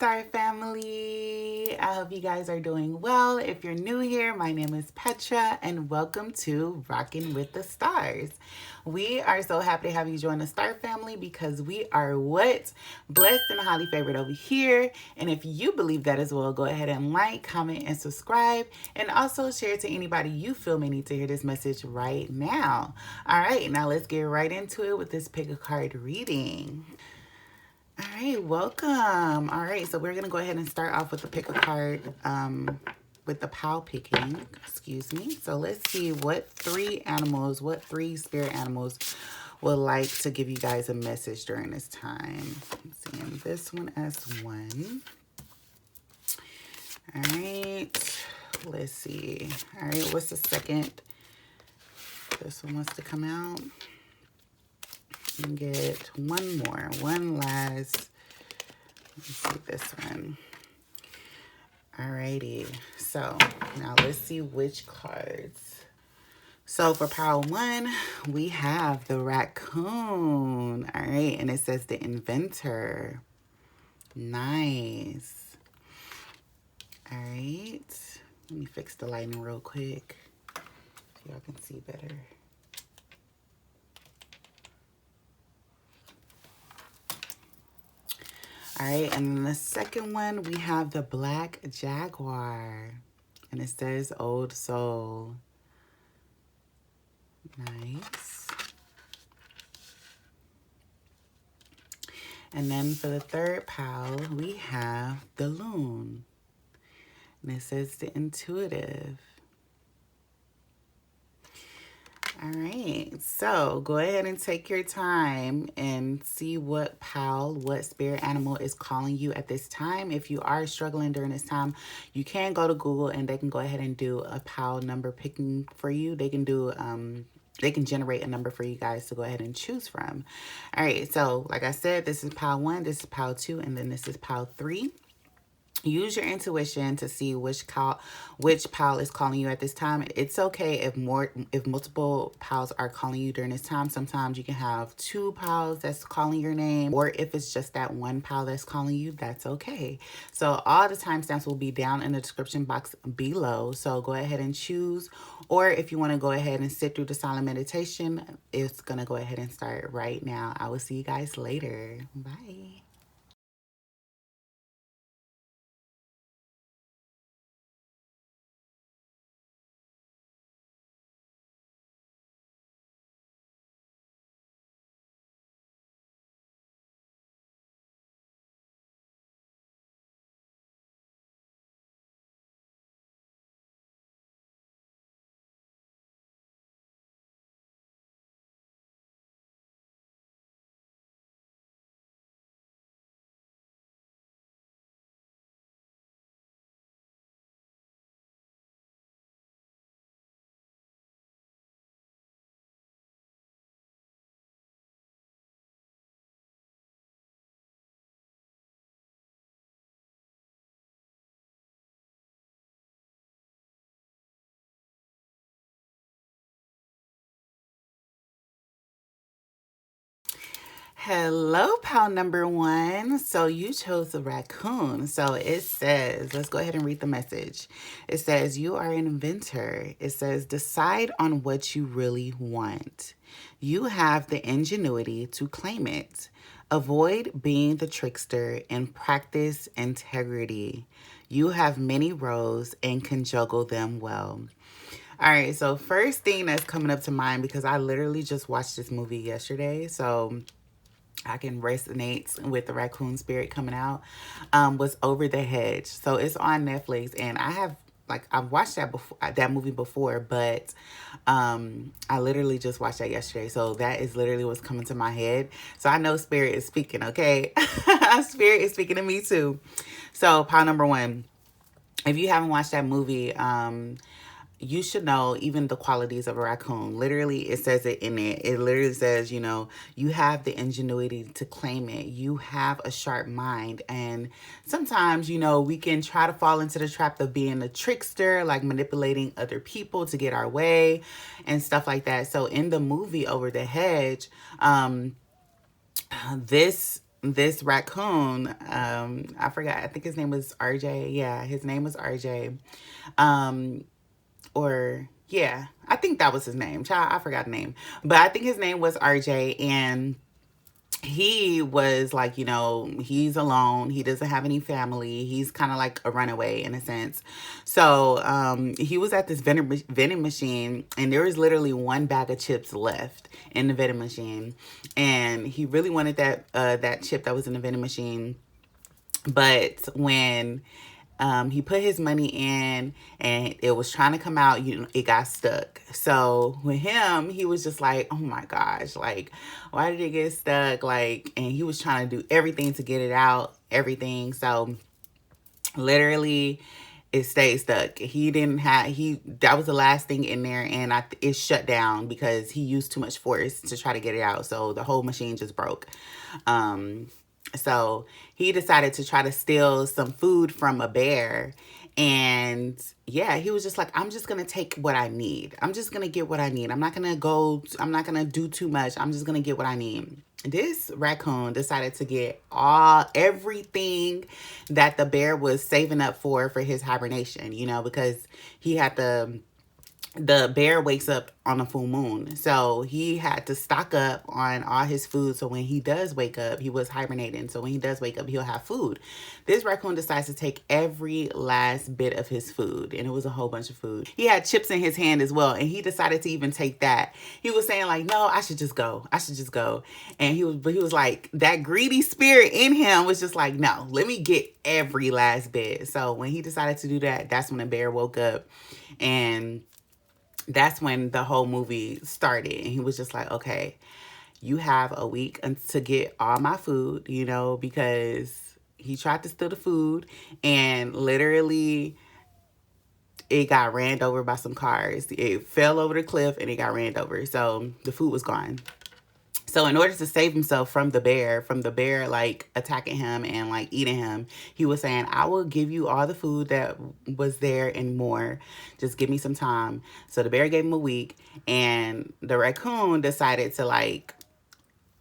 Star family. I hope you guys are doing well. If you're new here, my name is Petra and welcome to Rockin' with the Stars. We are so happy to have you join the Star family because we are what? Blessed and highly favored over here. And if you believe that as well, go ahead and like, comment, and subscribe. And also share to anybody you feel may need to hear this message right now. All right, now let's get right into it with this pick a card reading. All right, welcome. All right, so we're going to go ahead and start off with the pick a card with the POW picking, excuse me. So let's see what three spirit animals would like to give you guys a message during this time. I'm seeing this one as one. All right, let's see. All right, what's the second? This one wants to come out. And get one more, one last. Let's see this one. Alrighty, so now let's see which cards. So for power one, we have the raccoon. All right, and it says the inventor. Nice. All right, let me fix the lighting real quick so y'all can see better. All right, and then the second one, we have the black jaguar. And it says old soul. Nice. And then for the third pile, we have the loon. And it says the intuitive. All right, so go ahead and take your time and see what what spirit animal is calling you at this time. If you are struggling during this time, you can go to Google and they can go ahead and do a POW number picking for you. They can do, they can generate a number for you guys to go ahead and choose from. All right, so like I said, this is POW 1, this is POW 2, and then this is POW 3. Use your intuition to see which POW is calling you at this time. It's okay if multiple POWs are calling you during this time. Sometimes you can have two POWs that's calling your name, or if it's just that one POW that's calling you, that's okay. So all the timestamps will be down in the description box below. So go ahead and choose, or if you want to go ahead and sit through the silent meditation, it's gonna go ahead and start right now. I will see you guys later. Bye. Hello, pal number one. So you chose the raccoon. So it says, let's go ahead and read the message. It says, you are an inventor. It says, decide on what you really want. You have the ingenuity to claim it. Avoid being the trickster and practice integrity. You have many roles and can juggle them well. All right, so first thing that's coming up to mind, because I literally just watched this movie yesterday, so I can resonate with the raccoon spirit coming out, was Over the Hedge. So it's on Netflix, and I've watched that movie before, but I literally just watched that yesterday. So that is literally what's coming to my head. So I know spirit is speaking, okay? Spirit is speaking to me too. So pile number one, if you haven't watched that movie, you should know even the qualities of a raccoon. Literally, it says it in it. It literally says, you have the ingenuity to claim it. You have a sharp mind. And sometimes, we can try to fall into the trap of being a trickster, like manipulating other people to get our way and stuff like that. So in the movie Over the Hedge, this this raccoon, I forgot, I think his name was RJ. Yeah, his name was RJ. Um, or yeah, I think that was his name. Child, I forgot the name. But I think his name was RJ, and he was like, he's alone. He doesn't have any family. He's kind of like a runaway in a sense. So he was at this vending machine, and there was literally one bag of chips left in the vending machine, and he really wanted that chip that was in the vending machine. But when he put his money in and it was trying to come out, it got stuck. So with him, he was just like, oh my gosh, like, why did it get stuck? Like, and he was trying to do everything to get it out, everything. So literally it stayed stuck. That was the last thing in there, and it shut down because he used too much force to try to get it out. So the whole machine just broke. So he decided to try to steal some food from a bear. And yeah, he was just like, I'm just going to take what I need. I'm just going to get what I need. I'm not going to do too much. I'm just going to get what I need. This raccoon decided to get everything that the bear was saving up for his hibernation, because he had the bear wakes up on a full moon. So he had to stock up on all his food. So when he does wake up, he was hibernating. So when he does wake up, he'll have food. This raccoon decides to take every last bit of his food. And it was a whole bunch of food. He had chips in his hand as well. And he decided to even take that. He was saying like, no, I should just go. And he was like, that greedy spirit in him was just like, no, let me get every last bit. So when he decided to do that, that's when the bear woke up. And that's when the whole movie started. And he was just like, okay, you have a week to get all my food, because he tried to steal the food, and literally it got ran over by some cars. It fell over the cliff and it got ran over. So the food was gone. So in order to save himself from the bear like attacking him and like eating him, he was saying, I will give you all the food that was there and more. Just give me some time. So the bear gave him a week, and the raccoon decided to like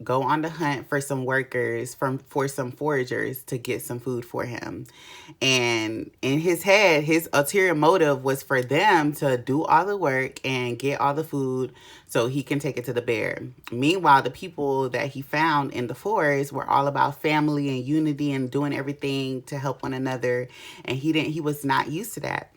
go on the hunt for some workers, for some foragers to get some food for him. And in his head, his ulterior motive was for them to do all the work and get all the food so he can take it to the bear. Meanwhile, the people that he found in the forest were all about family and unity and doing everything to help one another. And he was not used to that.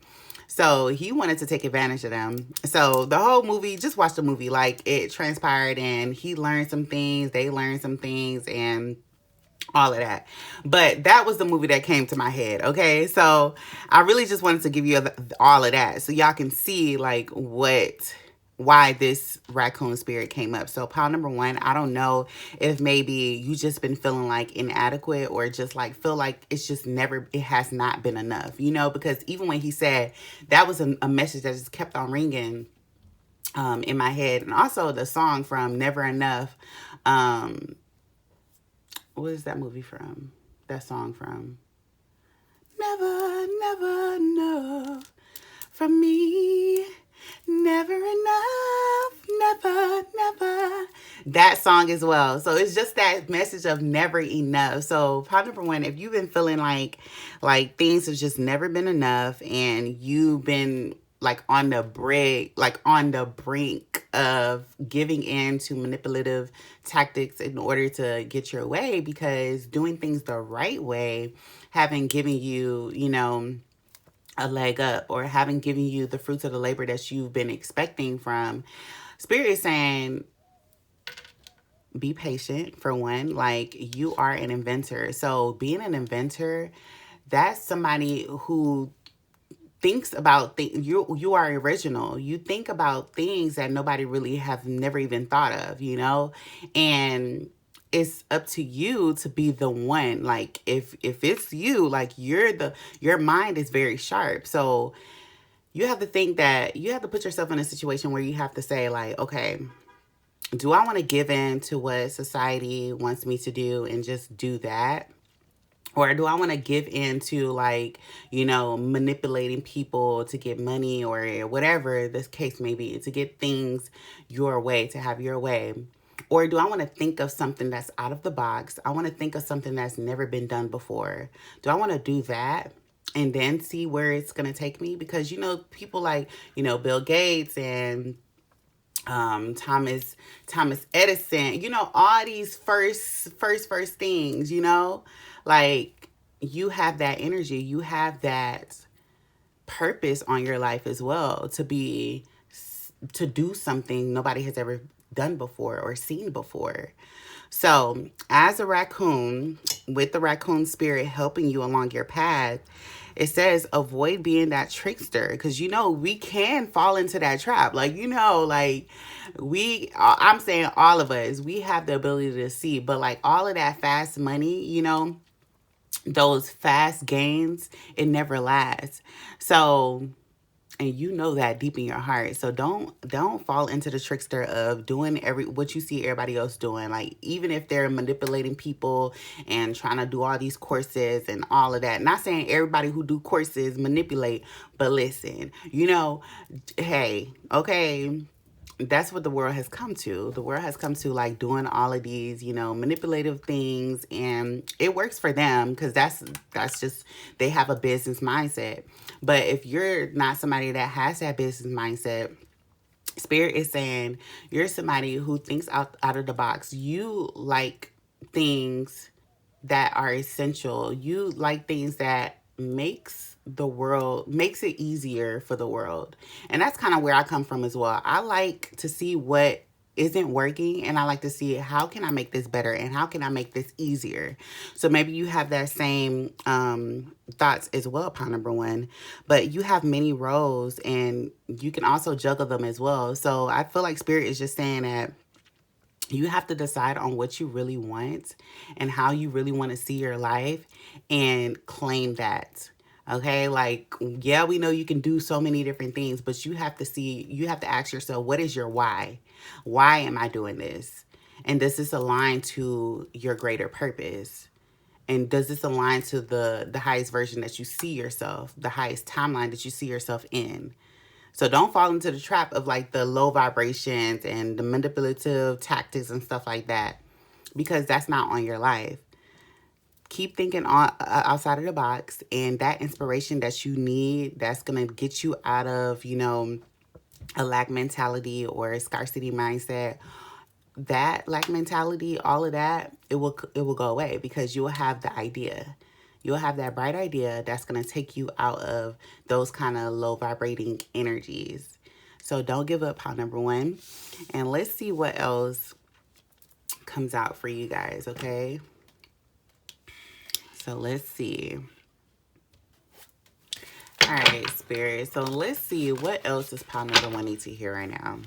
So he wanted to take advantage of them. So the whole movie, just watch the movie. Like, it transpired and he learned some things, they learned some things, and all of that. But that was the movie that came to my head, okay? So I really just wanted to give you all of that so y'all can see like why this raccoon spirit came up. So pile number one, I don't know if maybe you just been feeling like inadequate or just like feel like it has not been enough, because even when he said that was a message that just kept on ringing in my head. And also the song from Never Enough. What is that movie from? That song from? Never, never enough for me. Never enough, never. That song as well. So it's just that message of never enough. So part number one, if you've been feeling like things have just never been enough, and you've been like on the brink of giving in to manipulative tactics in order to get your way, because doing things the right way haven't given you, a leg up, or haven't given you the fruits of the labor that you've been expecting from. Spirit is saying, be patient for one. Like, you are an inventor. So being an inventor, that's somebody who thinks about things. You are original. You think about things that nobody really have never even thought of, and it's up to you to be the one. Like, if it's you, like, your mind is very sharp. So you have to think that you have to put yourself in a situation where you have to say like, okay, do I want to give in to what society wants me to do and just do that? Or do I want to give in to like, manipulating people to get money or whatever this case may be, to get things your way, to have your way? Or do I want to think of something that's out of the box? I want to think of something that's never been done before. Do I want to do that and then see where it's going to take me? Because, people like, Bill Gates and Thomas Edison, all these first things, like you have that energy, you have that purpose on your life as well to do something nobody has ever done before or seen before. So, as a raccoon, with the raccoon spirit helping you along your path, it says avoid being that trickster, because we can fall into that trap. I'm saying all of us, we have the ability to see, but like all of that fast money, those fast gains, it never lasts. So, and that deep in your heart. So don't fall into the trickster of doing what you see everybody else doing. Like, even if they're manipulating people and trying to do all these courses and all of that. Not saying everybody who do courses manipulate, but listen, hey, okay, that's what the world has come to. The world has come to like doing all of these, manipulative things, and it works for them because that's just, they have a business mindset. But if you're not somebody that has that business mindset, Spirit is saying you're somebody who thinks out of the box. You like things that are essential. You like things that makes it easier for the world. And that's kind of where I come from as well. I like to see what isn't working, and I like to see how can I make this better and how can I make this easier. So maybe you have that same thoughts as well, Pound Number One, but you have many roles and you can also juggle them as well. So I feel like Spirit is just saying that you have to decide on what you really want and how you really want to see your life and claim that. Okay, like, yeah, we know you can do so many different things, but you have to ask yourself, what is your why? Why am I doing this? And does this align to your greater purpose? And does this align to the highest version that you see yourself, the highest timeline that you see yourself in? So don't fall into the trap of like the low vibrations and the manipulative tactics and stuff like that, because that's not on your life. Keep thinking outside of the box, and that inspiration that you need, that's going to get you out of, a lack mentality or a scarcity mindset. That lack mentality, all of that, it will go away because you'll have the idea. You'll have that bright idea that's going to take you out of those kind of low vibrating energies. So don't give up, Pound Number One. And let's see what else comes out for you guys, okay? So let's see. All right, Spirit. So let's see what else does Pound Number One need to hear right now.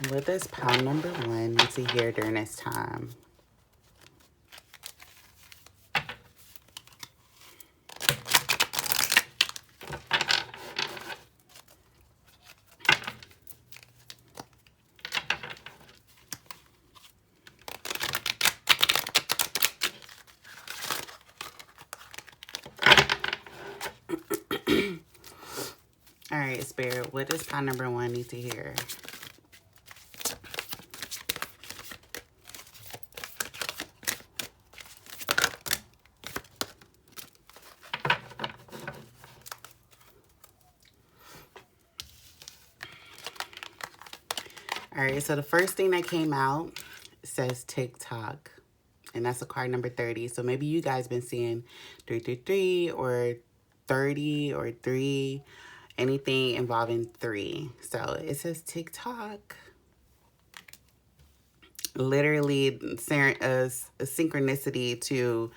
What does Pound Number One need to hear during this time? All right, Spirit, what does Pound Number One need to hear? All right, so the first thing that came out says Tik Tok, and that's a card number 30. So maybe you guys been seeing 333 or 30 or 3, anything involving 3. So it says Tik Tok. Literally a synchronicity to,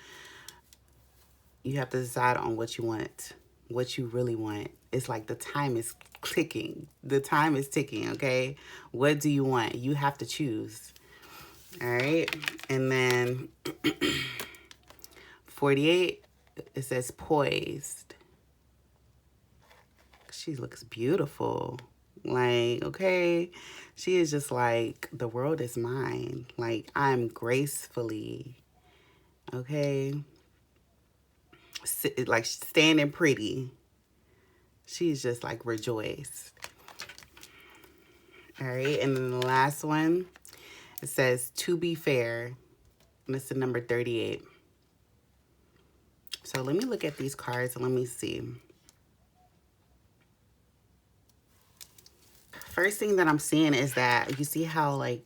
you have to decide on what you want, what you really want. It's like the time is clicking. The time is ticking, okay? What do you want? You have to choose. All right. And then 48, it says poised. She looks beautiful. Like, okay, she is just like, the world is mine. Like, I'm gracefully, okay, like standing pretty. She's just like rejoiced. All right. And then the last one, it says, to be fair. And it's the number 38. So let me look at these cards and let me see. First thing that I'm seeing is that you see how like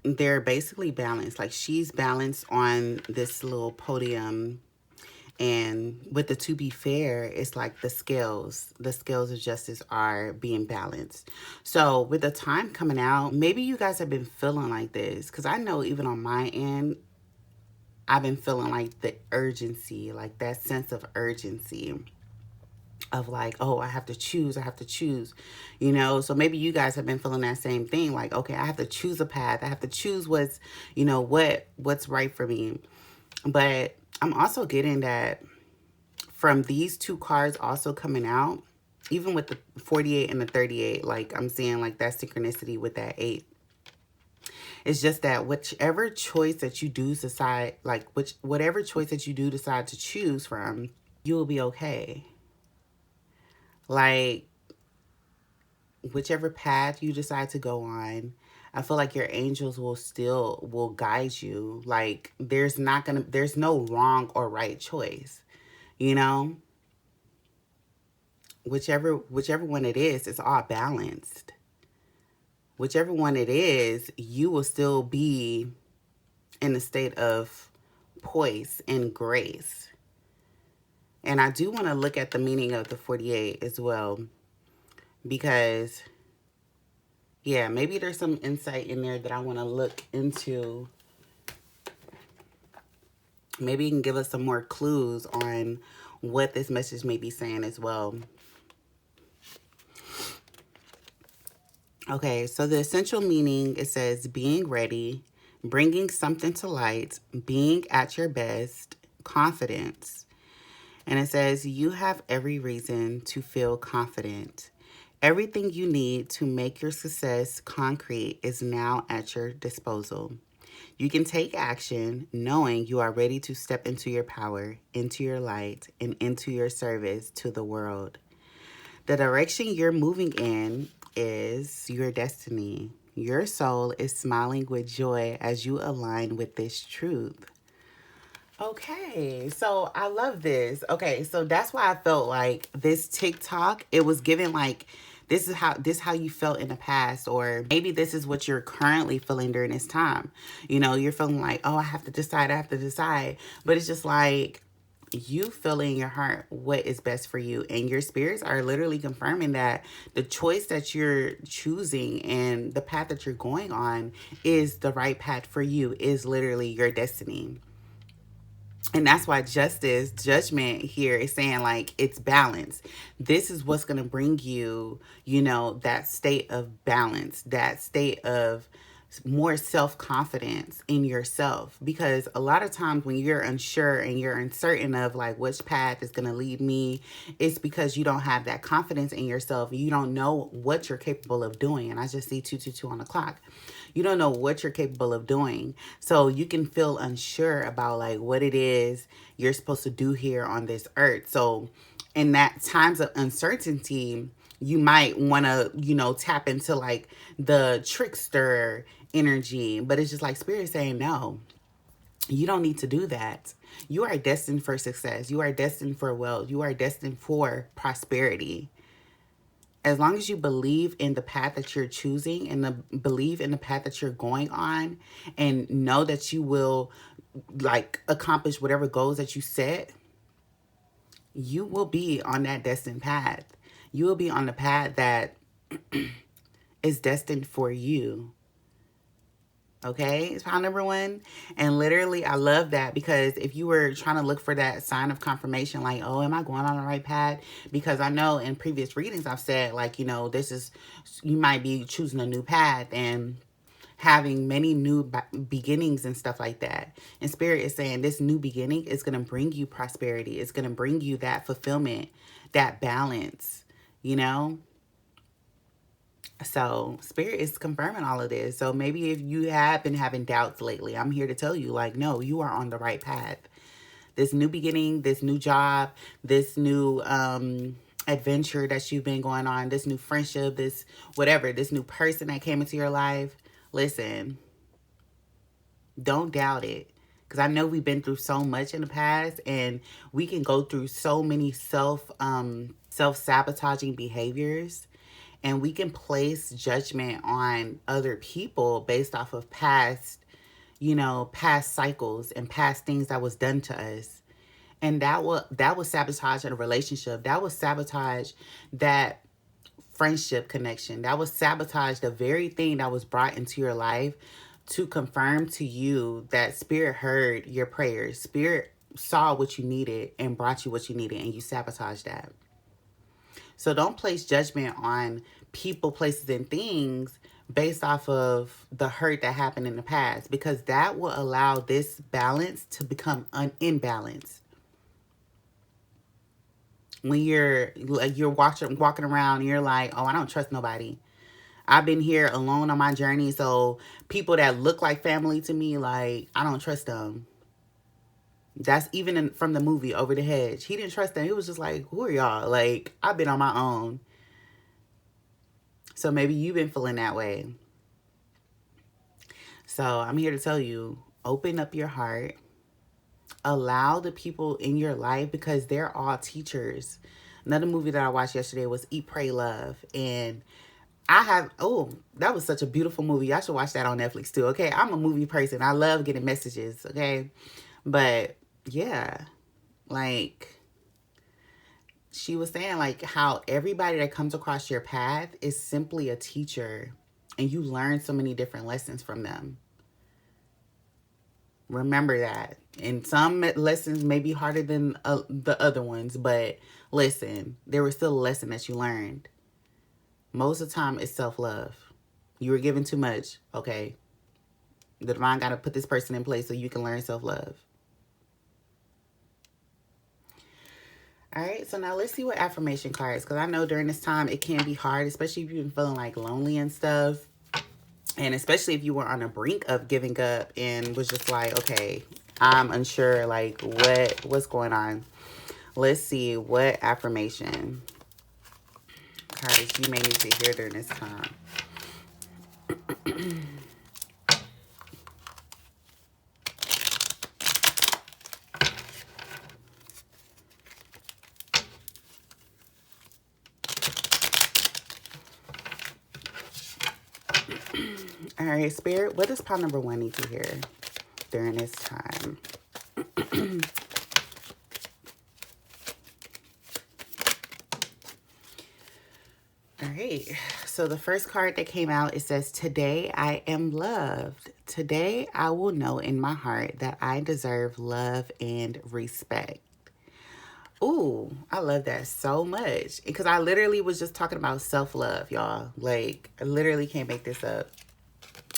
they're basically balanced. Like she's balanced on this little podium, and with the to be fair, it's like the scales of justice are being balanced. So with the time coming out, maybe you guys have been feeling like this, because I know even on my end, I've been feeling like the urgency, like that sense of urgency of like, oh, I have to choose, you know? So maybe you guys have been feeling that same thing. Like, okay, I have to choose a path. I have to choose what's, you know, what's right for me. But I'm also getting that from these two cards also coming out, even with the 48 and the 38, like I'm seeing like that synchronicity with that 8. It's just that whichever choice that you do decide, like whatever choice that you do decide to choose from, you will be okay. Like whichever path you decide to go on, I feel like your angels will guide you. Like there's no wrong or right choice, you know? Whichever one it is, it's all balanced. Whichever one it is, you will still be in a state of poise and grace. And I do want to look at the meaning of the 48 as well, because yeah, maybe there's some insight in there that I want to look into. Maybe you can give us some more clues on what this message may be saying as well. Okay, so the essential meaning, it says being ready, bringing something to light, being at your best, confidence. And it says you have every reason to feel confident. Everything you need to make your success concrete is now at your disposal. You can take action knowing you are ready to step into your power, into your light, and into your service to the world. The direction you're moving in is your destiny. Your soul is smiling with joy as you align with this truth. Okay, so I love this. Okay, so that's why I felt like this TikTok, it was given like this is how you felt in the past, or maybe this is what you're currently feeling during this time. You know, you're feeling like, oh, I have to decide. But it's just like you feel in your heart what is best for you, and your spirits are literally confirming that the choice that you're choosing and the path that you're going on is the right path for you, is literally your destiny. And that's why judgment here is saying like it's balance. This is what's going to bring you, you know, that state of balance, that state of more self-confidence in yourself. Because a lot of times when you're unsure and you're uncertain of like which path is going to lead me, it's because you don't have that confidence in yourself. You don't know what you're capable of doing. And I just see 222 on the clock. You don't know what you're capable of doing. So you can feel unsure about like what it is you're supposed to do here on this earth. So in that times of uncertainty, you might want to, you know, tap into like the trickster energy. But it's just like spirit saying, no, you don't need to do that. You are destined for success. You are destined for wealth. You are destined for prosperity. As long as you believe in the path that you're choosing and believe in the path that you're going on, and know that you will like accomplish whatever goals that you set, you will be on that destined path. You will be on the path that is destined for you. Okay, it's pound number 1. And literally, I love that, because if you were trying to look for that sign of confirmation, like, oh, am I going on the right path? Because I know in previous readings, I've said like, you know, you might be choosing a new path and having many new beginnings and stuff like that. And spirit is saying this new beginning is going to bring you prosperity. It's going to bring you that fulfillment, that balance, you know? So spirit is confirming all of this. So maybe if you have been having doubts lately, I'm here to tell you like, no, you are on the right path. This new beginning, this new job, this new adventure that you've been going on, this new friendship, this whatever, this new person that came into your life, listen, don't doubt it. Because I know we've been through so much in the past, and we can go through so many self-sabotaging behaviors, and we can place judgment on other people based off of past cycles and past things that was done to us. And that will sabotage a relationship. That will sabotage that friendship connection. That will sabotage the very thing that was brought into your life to confirm to you that Spirit heard your prayers. Spirit saw what you needed and brought you what you needed, and you sabotaged that. So don't place judgment on people, places, and things based off of the hurt that happened in the past, because that will allow this balance to become an imbalance. When you're walking around and you're like, oh, I don't trust nobody. I've been here alone on my journey, so people that look like family to me, like, I don't trust them. That's even from the movie Over the Hedge. He didn't trust them. He was just like, who are y'all? Like, I've been on my own. So maybe you've been feeling that way. So I'm here to tell you, open up your heart. Allow the people in your life, because they're all teachers. Another movie that I watched yesterday was Eat, Pray, Love. And that was such a beautiful movie. I should watch that on Netflix too, okay? I'm a movie person. I love getting messages, okay? But, yeah, like, she was saying, like, how everybody that comes across your path is simply a teacher, and you learn so many different lessons from them. Remember that. And some lessons may be harder than the other ones, but listen, there was still a lesson that you learned. Most of the time, it's self-love. You were given too much. Okay. The divine got to put this person in place so you can learn self-love. All right. So now let's see what affirmation cards, because I know during this time it can be hard, especially if you've been feeling like lonely and stuff. And especially if you were on the brink of giving up and was just like, okay, I'm unsure, like, what's going on. Let's see what affirmation cards you may need to hear during this time. All right, Spirit, what does pile number 1 need to hear during this time? All right, so the first card that came out, it says, today I am loved. Today I will know in my heart that I deserve love and respect. Ooh, I love that so much, because I literally was just talking about self-love, y'all. Like, I literally can't make this up.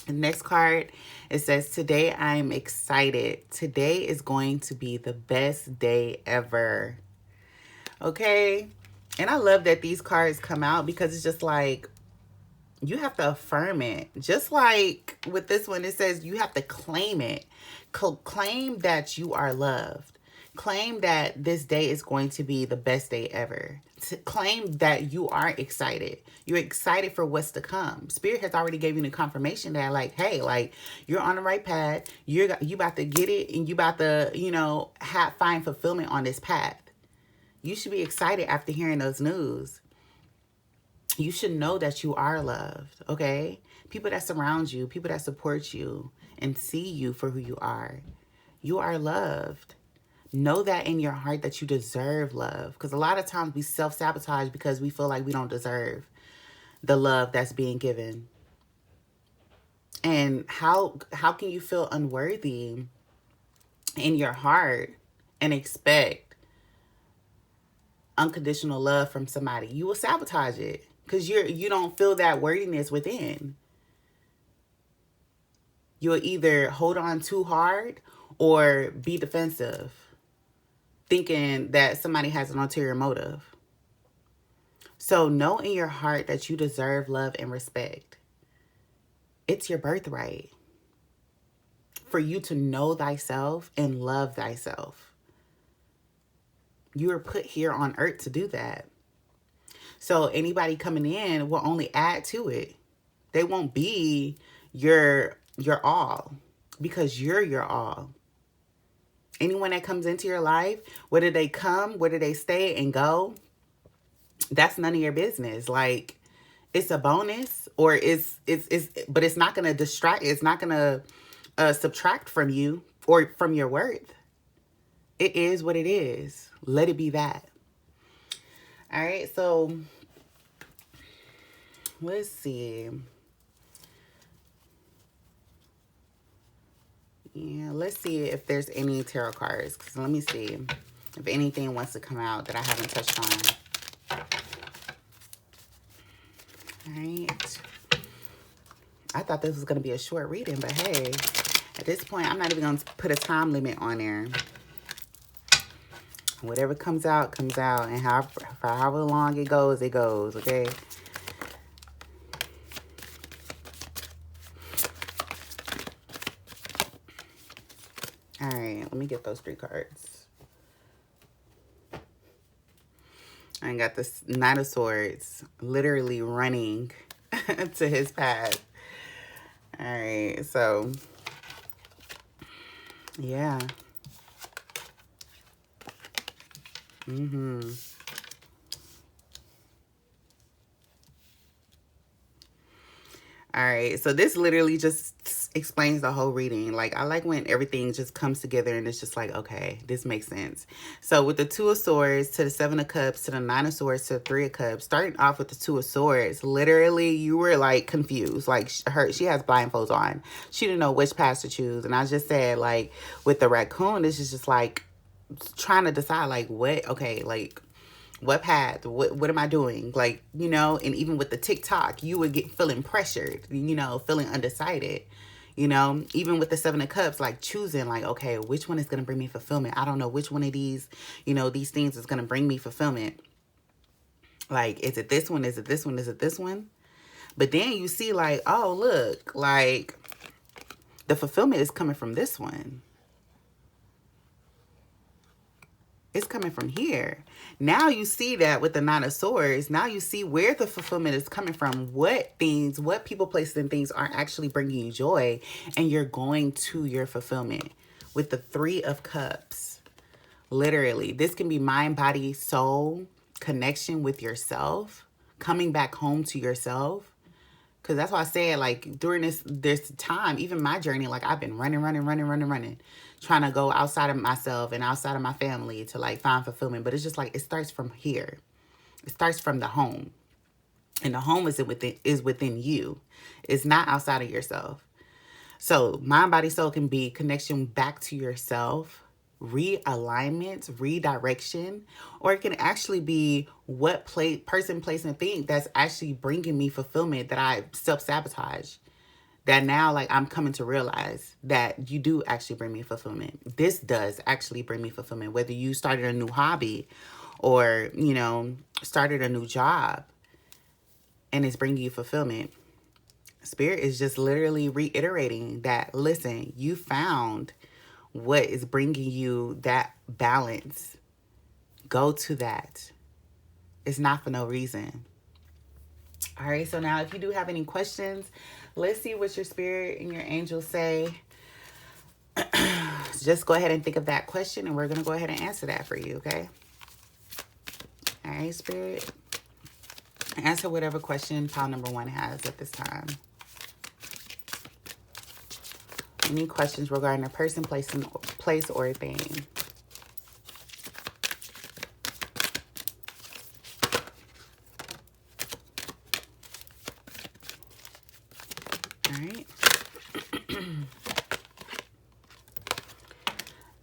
The next card, it says, today I'm excited. Today is going to be the best day ever. Okay? And I love that these cards come out, because it's just like, you have to affirm it. Just like with this one, it says you have to claim it. Claim that you are loved. Claim that this day is going to be the best day ever. Claim that you are excited. You're excited for what's to come. Spirit has already gave you the confirmation that, like, hey, like, you're on the right path. You about to get it, and you about to, find fulfillment on this path. You should be excited after hearing those news. You should know that you are loved, okay? People that surround you, people that support you and see you for who you are. You are loved. Know that in your heart that you deserve love. Because a lot of times we self-sabotage because we feel like we don't deserve the love that's being given. And how can you feel unworthy in your heart and expect unconditional love from somebody? You will sabotage it because you don't feel that worthiness within. You'll either hold on too hard or be defensive, thinking that somebody has an ulterior motive. So know in your heart that you deserve love and respect. It's your birthright for you to know thyself and love thyself. You are put here on earth to do that. So anybody coming in will only add to it. They won't be your all, because you're your all. Anyone that comes into your life, whether they come, whether they stay and go, that's none of your business. Like, it's a bonus, or but it's not gonna distract. It's not gonna subtract from you or from your worth. It is what it is. Let it be that. All right, so let's see. Yeah, let's see if there's any tarot cards. Because let me see if anything wants to come out that I haven't touched on. All right. I thought this was going to be a short reading, but hey, at this point, I'm not even going to put a time limit on there. Whatever comes out, comes out. And however long it goes, okay? All right, let me get those 3 cards. I got this Knight of Swords literally running to his path. All right, so yeah. All right, so this literally just explains the whole reading. Like, I like when everything just comes together and it's just like, okay, this makes sense. So with the 2 of Swords to the 7 of Cups to the 9 of Swords to the 3 of Cups, starting off with the 2 of Swords, literally you were like confused. Like, she has blindfolds on. She didn't know which path to choose. And I just said, like, with the raccoon, this is just like trying to decide, like, what, okay, like, what path, what am I doing? Like, you know, and even with the Tik Tok, you would get feeling pressured, you know, feeling undecided, you know, even with the 7 of Cups, like choosing, like, okay, which one is going to bring me fulfillment? I don't know which one of these, you know, these things is going to bring me fulfillment. Like, is it this one? Is it this one? Is it this one? But then you see, like, oh, look, like the fulfillment is coming from this one. It's coming from here. Now you see that with the 9 of Swords. Now you see where the fulfillment is coming from. What things, what people, places, and things are actually bringing you joy. And you're going to your fulfillment. With the 3 of Cups. Literally. This can be mind, body, soul. Connection with yourself. Coming back home to yourself. Because that's why I said, like, during this time, even my journey, like, I've been running. Trying to go outside of myself and outside of my family to, like, find fulfillment. But it's just like, it starts from here. It starts from the home. And the home is within you. It's not outside of yourself. So mind, body, soul can be connection back to yourself, realignment, redirection, or it can actually be what person, place, and thing that's actually bringing me fulfillment that I self-sabotage. That now, like, I'm coming to realize that you do actually bring me fulfillment. This does actually bring me fulfillment. Whether you started a new hobby or, you know, started a new job and it's bringing you fulfillment. Spirit is just literally reiterating that, listen, you found what is bringing you that balance. Go to that. It's not for no reason. All right, so now if you do have any questions, let's see what your spirit and your angels say. Just go ahead and think of that question, and we're going to go ahead and answer that for you, okay? All right, spirit. Answer whatever question pile number 1 has at this time. Any questions regarding a person, place, or a thing?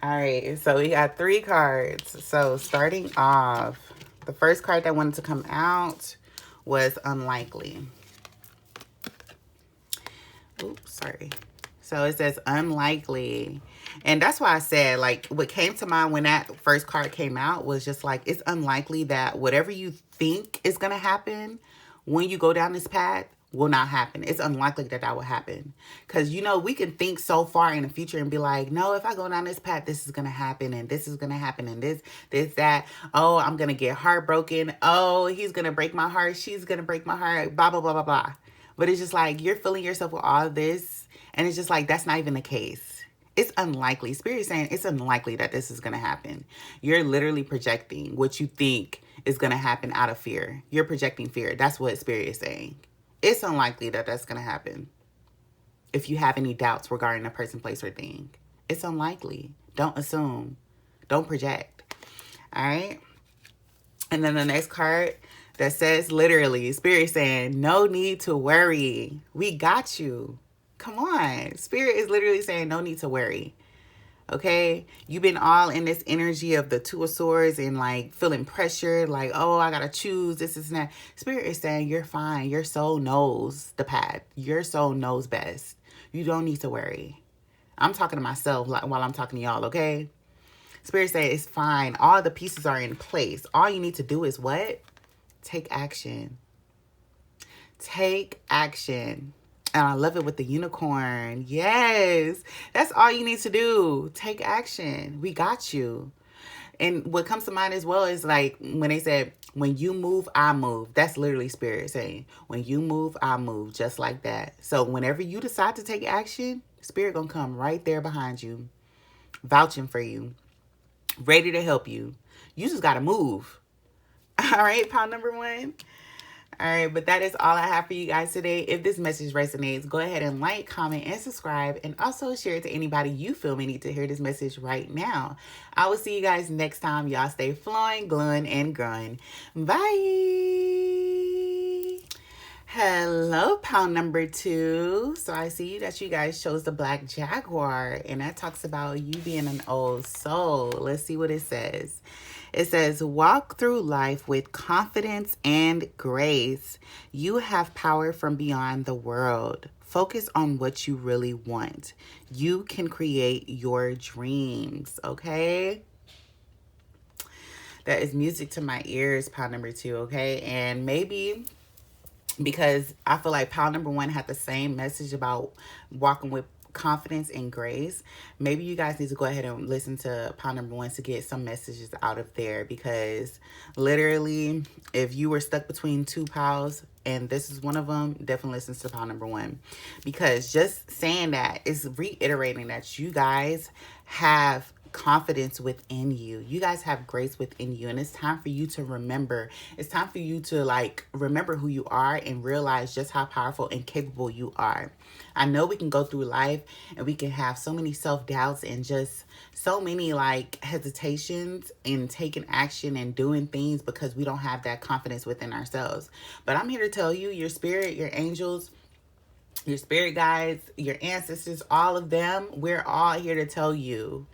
All right, so we got 3 cards. So starting off, the first card that wanted to come out was unlikely. Oops, sorry. So it says unlikely. And that's why I said, like, what came to mind when that first card came out was just like, it's unlikely that whatever you think is going to happen when you go down this path will not happen. It's unlikely that that will happen. Because, you know, we can think so far in the future and be like, no, if I go down this path, this is going to happen, and this is going to happen, and this, that. Oh, I'm going to get heartbroken. Oh, he's going to break my heart. She's going to break my heart. Blah, blah, blah, blah, blah. But it's just like, you're filling yourself with all of this. And it's just like, that's not even the case. It's unlikely. Spirit is saying it's unlikely that this is going to happen. You're literally projecting what you think is going to happen out of fear. You're projecting fear. That's what Spirit is saying. It's unlikely that that's going to happen. If you have any doubts regarding a person, place, or thing, it's unlikely. Don't assume. Don't project. All right. And then the next card that says literally, Spirit saying, no need to worry. We got you. Come on. Spirit is literally saying no need to worry. Okay, you've been all in this energy of the Two of Swords and like feeling pressured, like, oh, I gotta choose this, and that. Spirit is saying you're fine. Your soul knows the path. Your soul knows best. You don't need to worry. I'm talking to myself while I'm talking to y'all, okay? Spirit says it's fine. All the pieces are in place. All you need to do is what? Take action. Take action. And I love it with the unicorn. Yes. That's all you need to do. Take action. We got you. And what comes to mind as well is like when they said, when you move, I move. That's literally Spirit saying, when you move, I move. Just like that. So whenever you decide to take action, Spirit gonna come right there behind you, vouching for you, ready to help you. You just gotta move. All right, pile number 1. All right, but that is all I have for you guys today. If this message resonates, go ahead and like, comment, and subscribe. And also share it to anybody you feel may need to hear this message right now. I will see you guys next time. Y'all stay flowing, glowing, and growing. Bye. Hello, pile number 2. So I see that you guys chose the Black Jaguar. And that talks about you being an old soul. Let's see what it says. It says, walk through life with confidence and grace. You have power from beyond the world. Focus on what you really want. You can create your dreams, okay? That is music to my ears, pile number 2, okay? And maybe because I feel like pile number 1 had the same message about walking with confidence and grace, maybe you guys need to go ahead and listen to pile number 1 to get some messages out of there, because literally if you were stuck between 2 piles and this is one of them, definitely listen to pile number 1, because just saying that is reiterating that you guys have confidence within you. You guys have grace within you, and it's time for you to remember. It's time for you to like remember who you are and realize just how powerful and capable you are. I know we can go through life and we can have so many self-doubts and just so many like hesitations in taking action and doing things because we don't have that confidence within ourselves. But I'm here to tell you, your spirit, your angels, your spirit guides, your ancestors, all of them, we're all here to tell you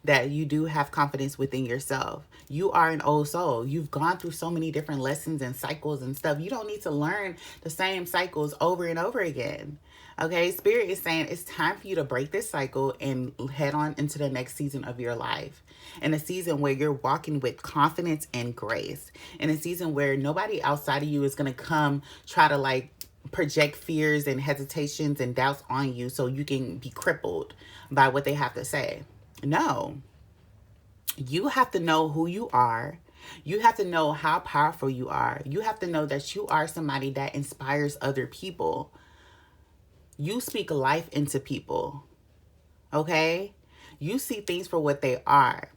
that you do have confidence within yourself. You are an old soul. You've gone through so many different lessons and cycles and stuff. You don't need to learn the same cycles over and over again. Okay, Spirit is saying it's time for you to break this cycle and head on into the next season of your life. In a season where you're walking with confidence and grace. In a season where nobody outside of you is going to come try to like project fears and hesitations and doubts on you so you can be crippled by what they have to say. No. You have to know who you are. You have to know how powerful you are. You have to know that you are somebody that inspires other people. You speak life into people. Okay? You see things for what they are.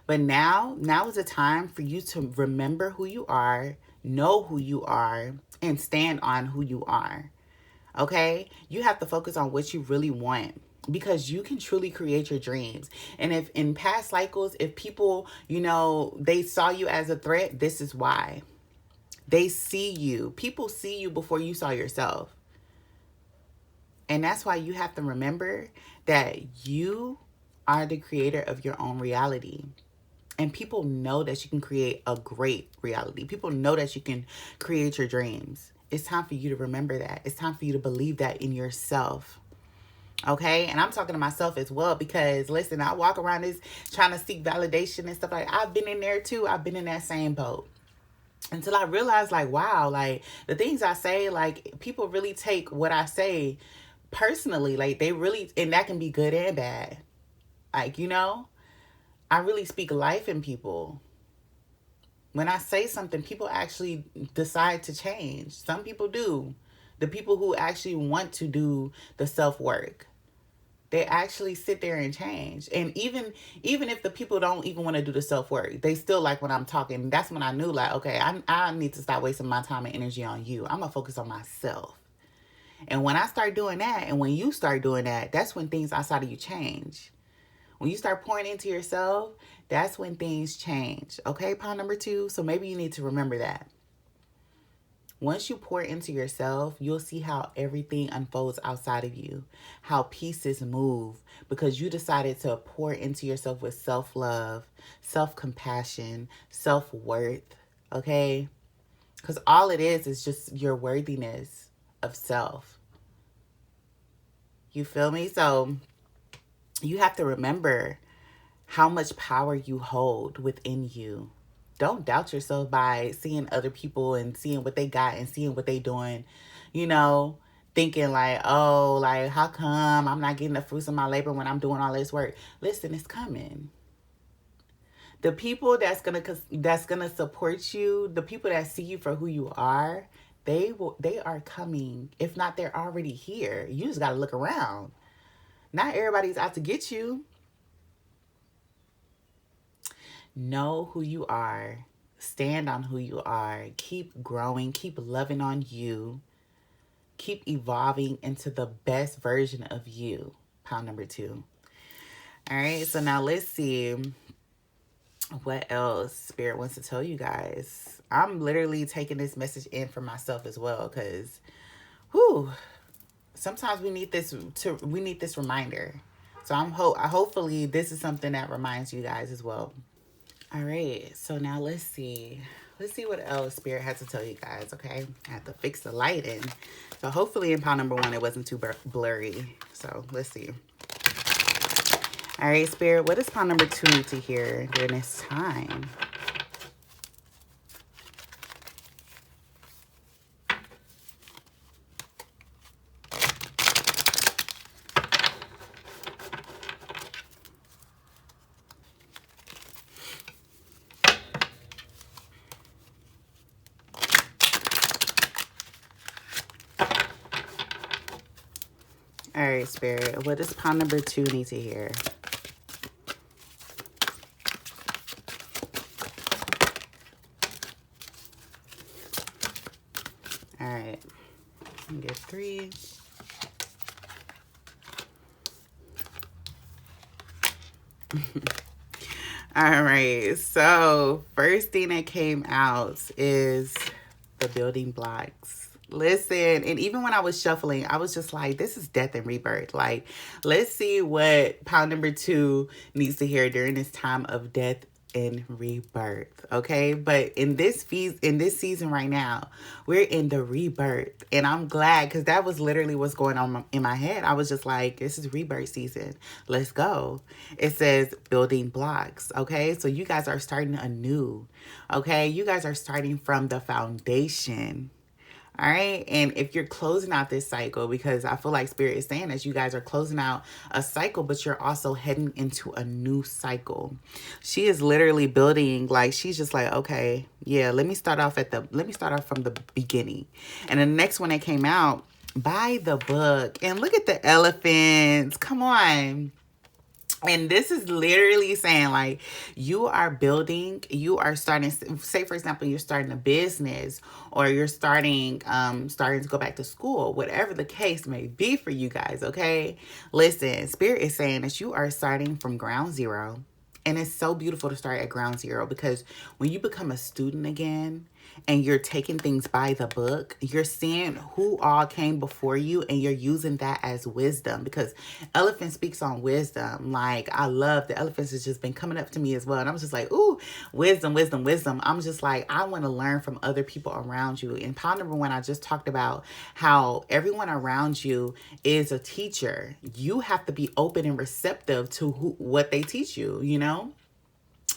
But now is the time for you to remember who you are, know who you are, and stand on who you are. Okay? You have to focus on what you really want, because you can truly create your dreams. And if in past cycles, if people, you know, they saw you as a threat, this is why. They see you. People see you before you saw yourself. And that's why you have to remember that you are the creator of your own reality. And people know that you can create a great reality. People know that you can create your dreams. It's time for you to remember that. It's time for you to believe that in yourself. Okay? And I'm talking to myself as well, because listen, I walk around this trying to seek validation and stuff like that. I've been in there too. I've been in that same boat. until I realized, like, wow, like the things I say, like people really take what I say personally. Like they really, and that can be good and bad. Like, I really speak life in people. When I say something, people actually decide to change. Some people do. The people who actually want to do the self work, they actually sit there and change. And even if the people don't even want to do the self work, they still like when I'm talking. That's when I knew, like, okay, I need to stop wasting my time and energy on you. I'm gonna focus on myself. And when I start doing that, and when you start doing that, that's when things outside of you change. When you start pouring into yourself, that's when things change. Okay, pound number 2. So maybe you need to remember that. Once you pour into yourself, you'll see how everything unfolds outside of you, how pieces move, because you decided to pour into yourself with self-love, self-compassion, self-worth, okay? Because all it is just your worthiness of self. You feel me? So you have to remember how much power you hold within you. Don't doubt yourself by seeing other people and seeing what they got and seeing what they doing, thinking like, oh, like, how come I'm not getting the fruits of my labor when I'm doing all this work? Listen, it's coming. The people that's gonna support you, the people that see you for who you are, they are coming. If not, they're already here. You just gotta look around. Not everybody's out to get you. Know who you are. Stand on who you are. Keep growing. Keep loving on you. Keep evolving into the best version of you. Pound number 2. All right, so now let's see what else Spirit wants to tell you guys. I'm literally taking this message in for myself as well, because sometimes we need this reminder. So hopefully this is something that reminds you guys as well. All right, so now let's see what else Spirit has to tell you guys. Okay, I have to fix the lighting, so hopefully in pound number 1 it wasn't too blurry. So let's see. All right, Spirit, what does pound number 2 need to hear during this time? All right, Spirit, what does pound number 2 need to hear? All right, get 3. All right, so first thing that came out is the building blocks. Listen, and even when I was shuffling, I was just like, this is death and rebirth. Like, let's see what pound number 2 needs to hear during this time of death and rebirth. Okay, but in this season right now, we're in the rebirth, and I'm glad, because that was literally what's going on in my head. I was just like, this is rebirth season. Let's go. It says building blocks. Okay, so you guys are starting anew. Okay, you guys are starting from the foundation. All right. And if you're closing out this cycle, because I feel like Spirit is saying that you guys are closing out a cycle, but you're also heading into a new cycle. She is literally building, like, she's just like, okay, yeah, let me start off from the beginning. And the next one that came out, buy the book. And look at the elephants. Come on. And this is literally saying, like, you are starting, say, for example, you're starting a business, or you're starting to go back to school, whatever the case may be for you guys, okay? Listen, Spirit is saying that you are starting from ground zero. And it's so beautiful to start at ground zero, because when you become a student again and you're taking things by the book, you're seeing who all came before you, and you're using that as wisdom, because elephant speaks on wisdom. Like, I love the elephants has just been coming up to me as well. And I'm just like, ooh, wisdom, wisdom, wisdom. I'm just like, I want to learn from other people around you. In pound number 1, I just talked about how everyone around you is a teacher. You have to be open and receptive to what they teach you,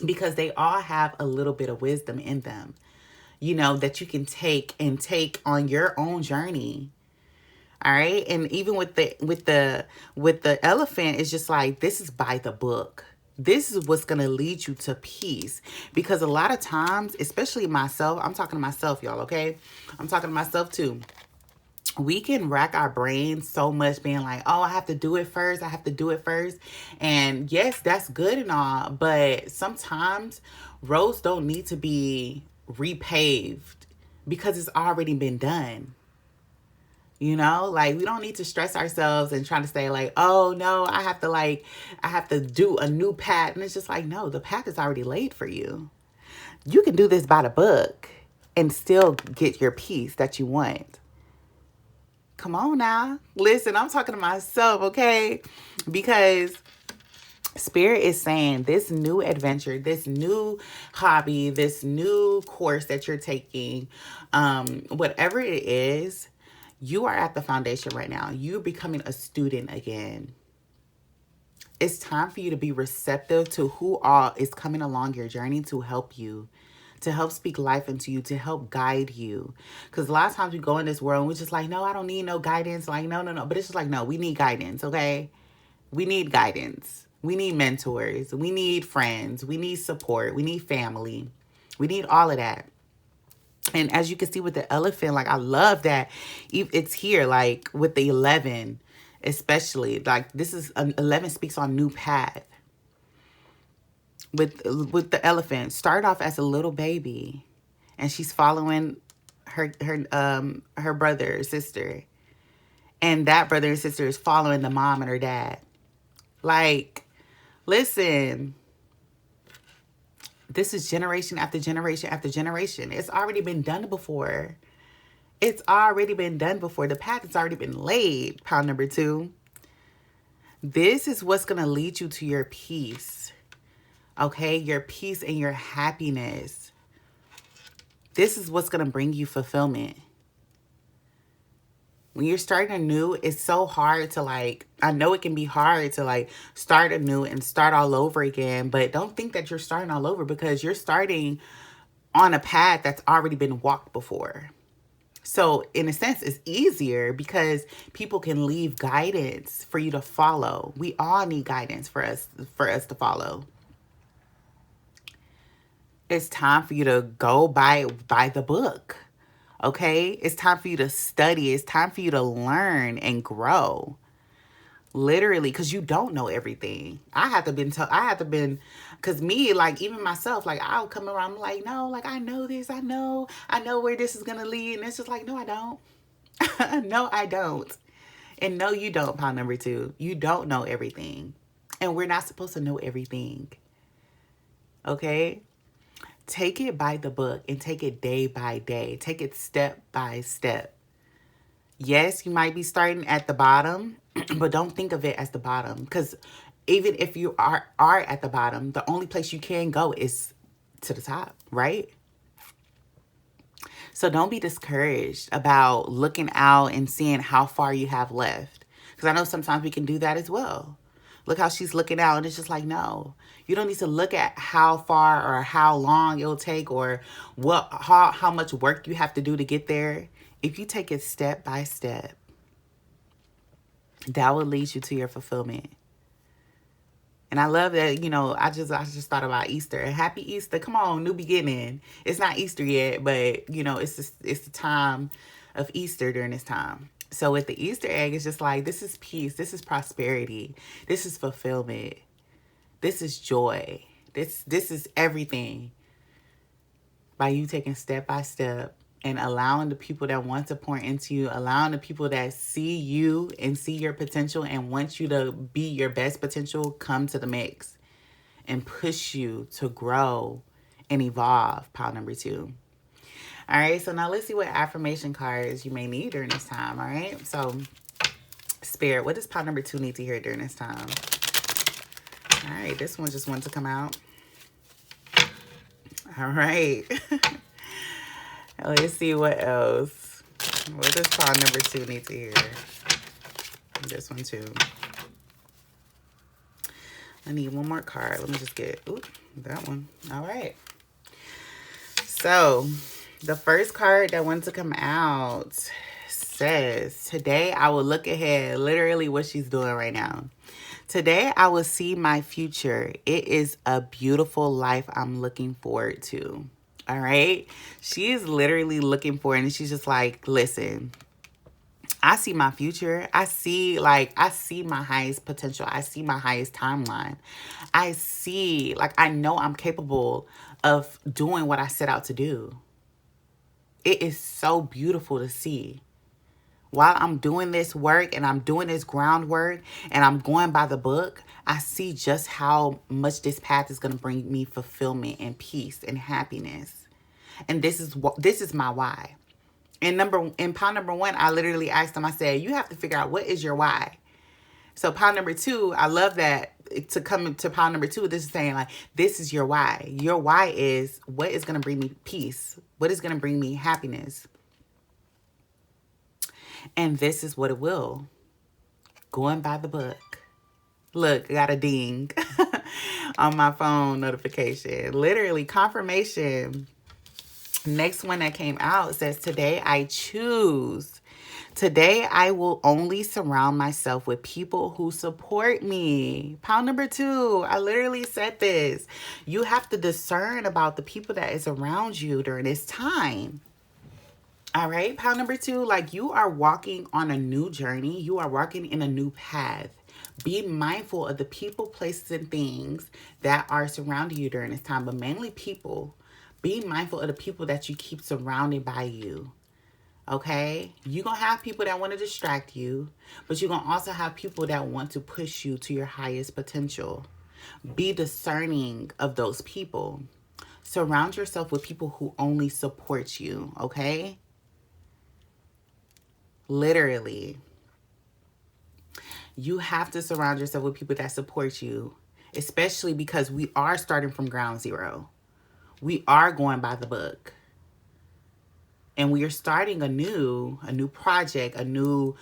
because they all have a little bit of wisdom in them. you know, that you can take on your own journey. All right. And even with the elephant, it's just like, this is by the book. This is what's going to lead you to peace. Because a lot of times, especially myself, I'm talking to myself, y'all, okay? I'm talking to myself too. We can rack our brains so much being like, oh, I have to do it first. I have to do it first. And yes, that's good and all. But sometimes roads don't need to be repaved because it's already been done. You know, like, we don't need to stress ourselves and try to say like, oh no, I have to do a new path. And it's just like, no, the path is already laid for you. You can do this by the book and still get your peace that you want. Come on now. Listen, I'm talking to myself, okay? Because Spirit is saying this new adventure, this new hobby, this new course that you're taking, whatever it is, you are at the foundation right now. You're becoming a student again. It's time for you to be receptive to who all is coming along your journey to help you, to help speak life into you, to help guide you. Because a lot of times we go in this world and we're just like, no, I don't need no guidance. Like, no. But it's just like, no, we need guidance, okay? We need guidance. We need mentors. We need friends. We need support. We need family. We need all of that. And as you can see with the elephant, like, I love that it's here, like with the 11, especially, like, this is 11 speaks on new path. With the elephant, start off as a little baby, and she's following her brother or sister, and that brother and sister is following the mom and her dad. Like, listen. This is generation after generation after generation. It's already been done before. It's already been done before. The path has already been laid, pound number 2. This is what's going to lead you to your peace. Okay? Your peace and your happiness. This is what's going to bring you fulfillment. When you're starting anew, it's so hard to, like, I know it can be hard to, like, start anew and start all over again. But don't think that you're starting all over, because you're starting on a path that's already been walked before. So in a sense, it's easier because people can leave guidance for you to follow. We all need guidance for us to follow. It's time for you to go by the book. Okay? It's time for you to study. It's time for you to learn and grow. Literally, because you don't know everything. Because me, like, even myself, like, I'll come around, I'm like, no, like, I know this, I know where this is going to lead. And it's just like, no, I don't. No, I don't. And no, you don't, pound number 2. You don't know everything. And we're not supposed to know everything. Okay? Take it by the book and take it day by day. Take it step by step. Yes, you might be starting at the bottom, but don't think of it as the bottom. Because even if you are at the bottom, the only place you can go is to the top, right? So don't be discouraged about looking out and seeing how far you have left. Because I know sometimes we can do that as well. Look how she's looking out, and it's just like, no. You don't need to look at how far or how long it'll take or how much work you have to do to get there. If you take it step by step, that will lead you to your fulfillment. And I love that, you know, I just thought about Easter. Happy Easter. Come on, new beginning. It's not Easter yet, but, you know, it's the time of Easter during this time. So with the Easter egg, it's just like, this is peace. This is prosperity. This is fulfillment. This is joy. This is everything. By you taking step by step and allowing the people that want to pour into you, allowing the people that see you and see your potential and want you to be your best potential, come to the mix and push you to grow and evolve, pound number 2. All right, so now let's see what affirmation cards you may need during this time, all right? So, Spirit, what does pound number 2 need to hear during this time? All right, this one just wanted to come out. All right. Let's see what else. What does pound number 2 need to hear? This one too. I need one more card. Let me just get, that one. All right. So, The first card that wants to come out says, today I will look ahead. Literally what she's doing right now. Today I will see my future. It is a beautiful life I'm looking forward to. All right. She is literally looking for it. And she's just like, listen, I see my future. I see my highest potential. I see my highest timeline. I see, I know I'm capable of doing what I set out to do. It is so beautiful to see. While I'm doing this work and I'm doing this groundwork and I'm going by the book, I see just how much this path is going to bring me fulfillment and peace and happiness. And this is my why. In pound number 1, I literally asked them, I said, you have to figure out what is your why. So pound number 2, I love that to come into pound number 2, this is saying this is your why. Your why is what is going to bring me peace? What is going to bring me happiness? And this is what it will. Going by the book. Look, I got a ding on my phone notification. Literally confirmation. Next one that came out says, today I choose. Today I will only surround myself with people who support me. Pound number 2, I literally said this. You have to discern about the people that is around you during this time. All right, pound number 2, you are walking on a new journey. You are walking in a new path. Be mindful of the people, places, and things that are surrounding you during this time, but mainly people. Be mindful of the people that you keep surrounded by you. Okay? You're going to have people that want to distract you, but you're going to also have people that want to push you to your highest potential. Be discerning of those people. Surround yourself with people who only support you, okay? Literally. You have to surround yourself with people that support you, especially because we are starting from ground zero. We are going by the book. And we are starting a new project, a new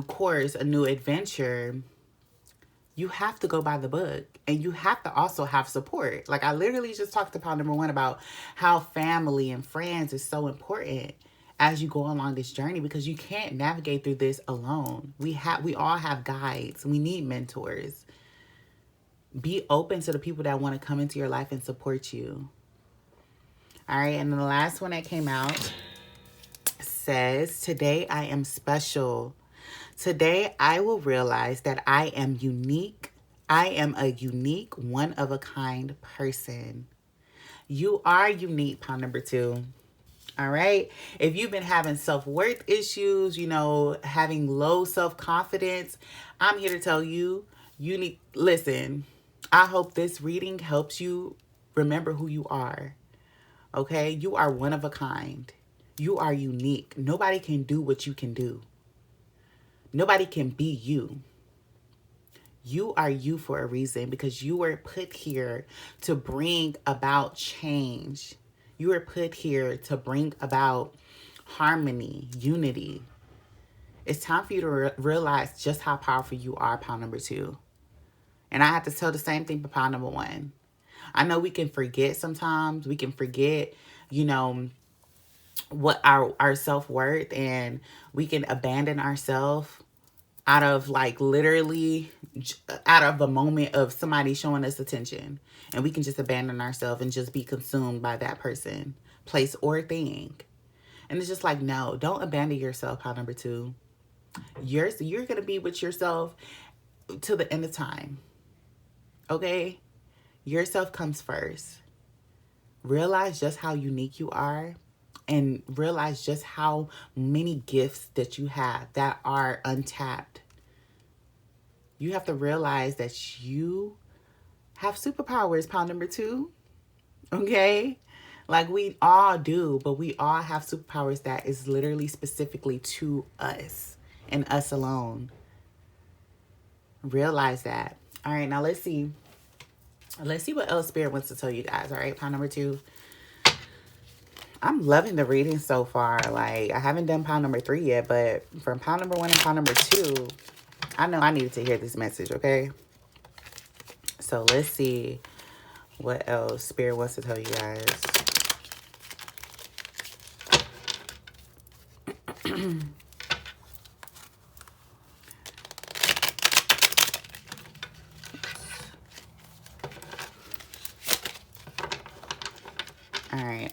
course, a new adventure. You have to go by the book, and you have to also have support. I literally just talked to pound number 1 about how family and friends is so important as you go along this journey, because you can't navigate through this alone. We all have guides. We need mentors. Be open to the people that want to come into your life and support you. All right, and then the last one that came out says, today I am special. Today I will realize that I am unique. I am a unique, one-of-a-kind person. You are unique, pound number 2. All right. If you've been having self-worth issues, having low self-confidence, I'm here to tell you, listen, I hope this reading helps you remember who you are. Okay. You are one of a kind. You are unique. Nobody can do what you can do. Nobody can be you. You are you for a reason, because you were put here to bring about change. You are put here to bring about harmony, unity. It's time for you to realize just how powerful you are, pound number 2. And I have to tell the same thing for pound number 1. I know we can forget sometimes. We can forget, what our self-worth, and we can abandon ourselves out of literally out of a moment of somebody showing us attention. And we can just abandon ourselves and just be consumed by that person, place, or thing. And it's just no, don't abandon yourself, pound number 2. You're going to be with yourself till the end of time. Okay? Yourself comes first. Realize just how unique you are, and realize just how many gifts that you have that are untapped. You have to realize that you have superpowers, pound number 2. Okay? We all do, but we all have superpowers that is literally specifically to us and us alone. Realize that. All right, now let's see. Let's see what else Spirit wants to tell you guys. All right, pound number 2. I'm loving the reading so far. I haven't done pound number 3 yet, but from pound number 1 and pound number 2, I know I needed to hear this message, okay? So let's see what else Spirit wants to tell you guys. All right.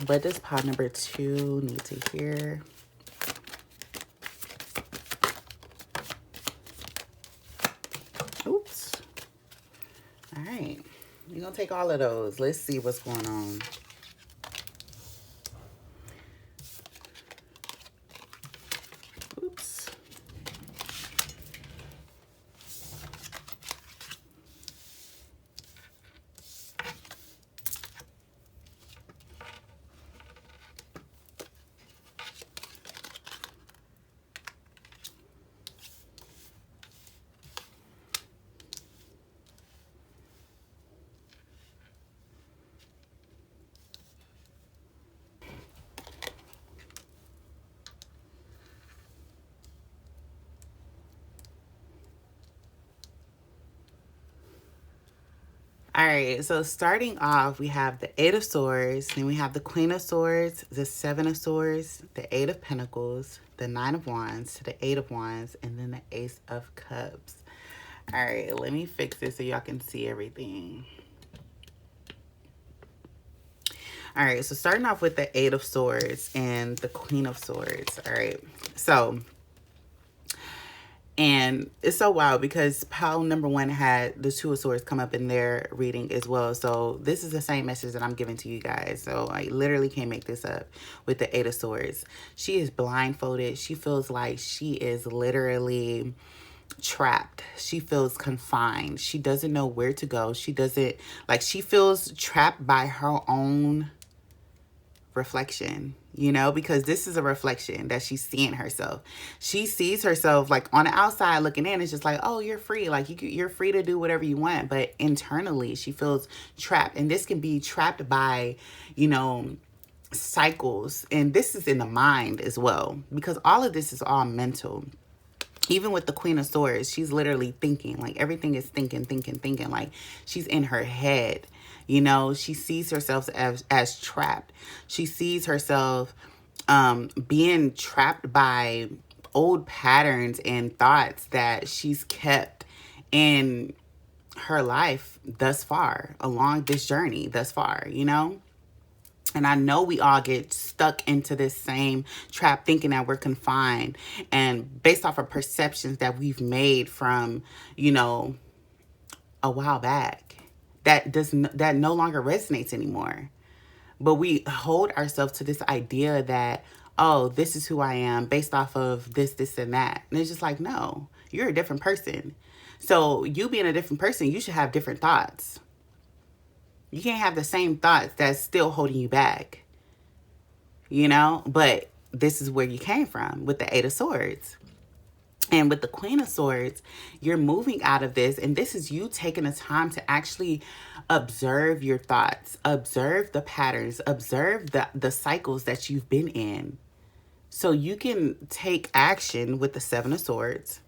What does pile number 2 need to hear? Oops. All right. We're going to take all of those. Let's see what's going on. Oops. All right, so starting off, we have the 8 of Swords, then we have the Queen of Swords, the 7 of Swords, the 8 of Pentacles, the 9 of Wands, the 8 of Wands, and then the Ace of Cups. All right, let me fix this so y'all can see everything. All right, so starting off with the 8 of Swords and the Queen of Swords. All right, so... And it's so wild because pile number 1 had the 2 of Swords come up in their reading as well. So this is the same message that I'm giving to you guys. So I literally can't make this up with the 8 of Swords. She is blindfolded. She feels like she is literally trapped. She feels confined. She doesn't know where to go. She doesn't, like, she feels trapped by her own reflection, you know, because this is a reflection that she's seeing herself. She sees herself like on the outside looking in. It's just like, oh, you're free. Like you're free to do whatever you want. But internally she feels trapped. And this can be trapped by, you know, cycles. And this is in the mind as well, because all of this is all mental. Even with the Queen of Swords, she's literally thinking, like everything is thinking, like she's in her head. You know, she sees herself as trapped. She sees herself being trapped by old patterns and thoughts that she's kept in her life thus far, along this journey thus far, you know? And I know we all get stuck into this same trap thinking that we're confined, and based off of perceptions that we've made from, you know, a while back. That no longer resonates anymore. But we hold ourselves to this idea that, oh, this is who I am based off of this, and that. And it's just like, no, you're a different person. So you being a different person, you should have different thoughts. You can't have the same thoughts that's still holding you back, you know? But this is where you came from with the 8 of Swords. And with the Queen of Swords, you're moving out of this. And this is you taking the time to actually observe your thoughts, observe the patterns, observe the cycles that you've been in. So you can take action with the 7 of Swords.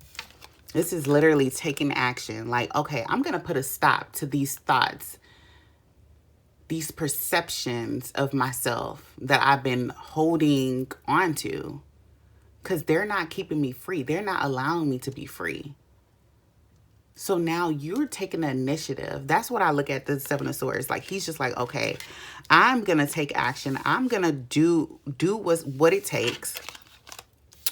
This is literally taking action. Like, okay, I'm going to put a stop to these thoughts, these perceptions of myself that I've been holding on to. Because they're not keeping me free. They're not allowing me to be free. So now you're taking the initiative. That's what I look at the 7 of Swords. Like, he's just like, okay, I'm going to take action. I'm going to do what it takes.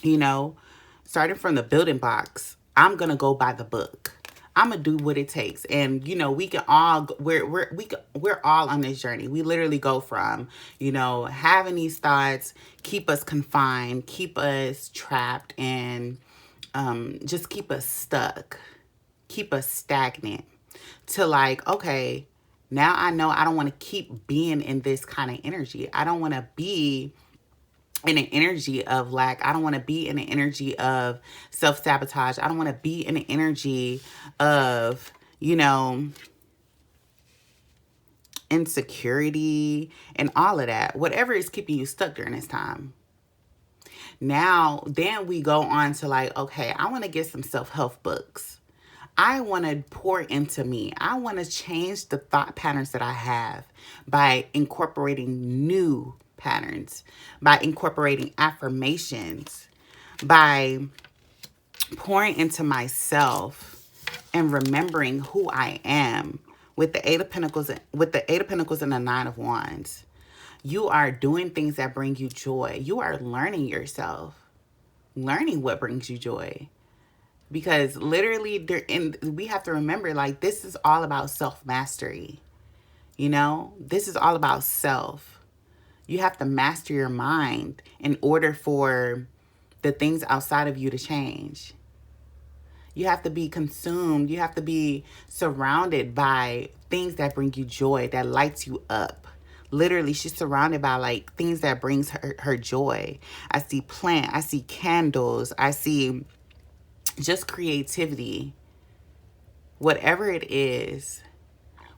You know, starting from the building blocks, I'm going to go by the book. I'm going to do what it takes. And, you know, we can all, we're all on this journey. We literally go from, you know, having these thoughts, keep us confined, keep us trapped, and just keep us stuck, keep us stagnant, to like, okay, now I know I don't want to keep being in this kind of energy. I don't want to be in an energy of lack. I don't want to be in an energy of self-sabotage. I don't want to be in an energy of, you know, insecurity and all of that. Whatever is keeping you stuck during this time. Now, then we go on to like, okay, I want to get some self-help books. I want to pour into me. I want to change the thought patterns that I have by incorporating new patterns, by incorporating affirmations, by pouring into myself and remembering who I am with the Eight of Pentacles, and the Nine of Wands. You are doing things that bring you joy. You are learning yourself, learning what brings you joy. Because literally, we have to remember, like, this is all about self-mastery. You know, this is all about self. You have to master your mind in order for the things outside of you to change. You have to be consumed. You have to be surrounded by things that bring you joy, that lights you up. Literally, she's surrounded by like things that brings her joy. I see plant. I see candles. I see just creativity. Whatever it is,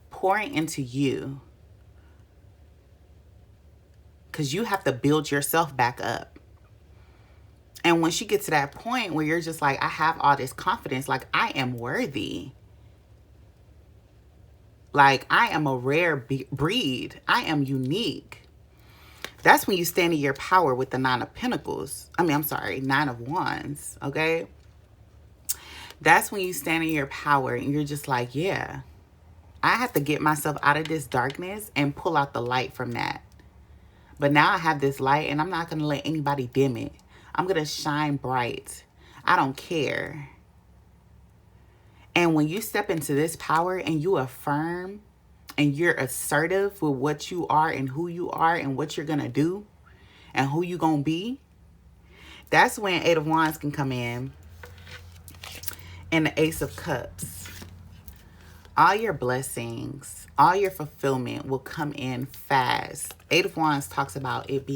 pouring into you. Because you have to build yourself back up. And when she gets to that point where you're just like, I have all this confidence, like I am worthy. Like I am a rare breed. I am unique. That's when you stand in your power with the Nine of Pentacles. Nine of Wands, okay? That's when you stand in your power and you're just like, yeah, I have to get myself out of this darkness and pull out the light from that. But now I have this light and I'm not going to let anybody dim it. I'm going to shine bright. I don't care. And when you step into this power and you affirm and you're assertive with what you are and who you are and what you're going to do and who you're going to be, that's when Eight of Wands can come in and the Ace of Cups. All your blessings, all your fulfillment will come in fast. Eight of Wands talks about it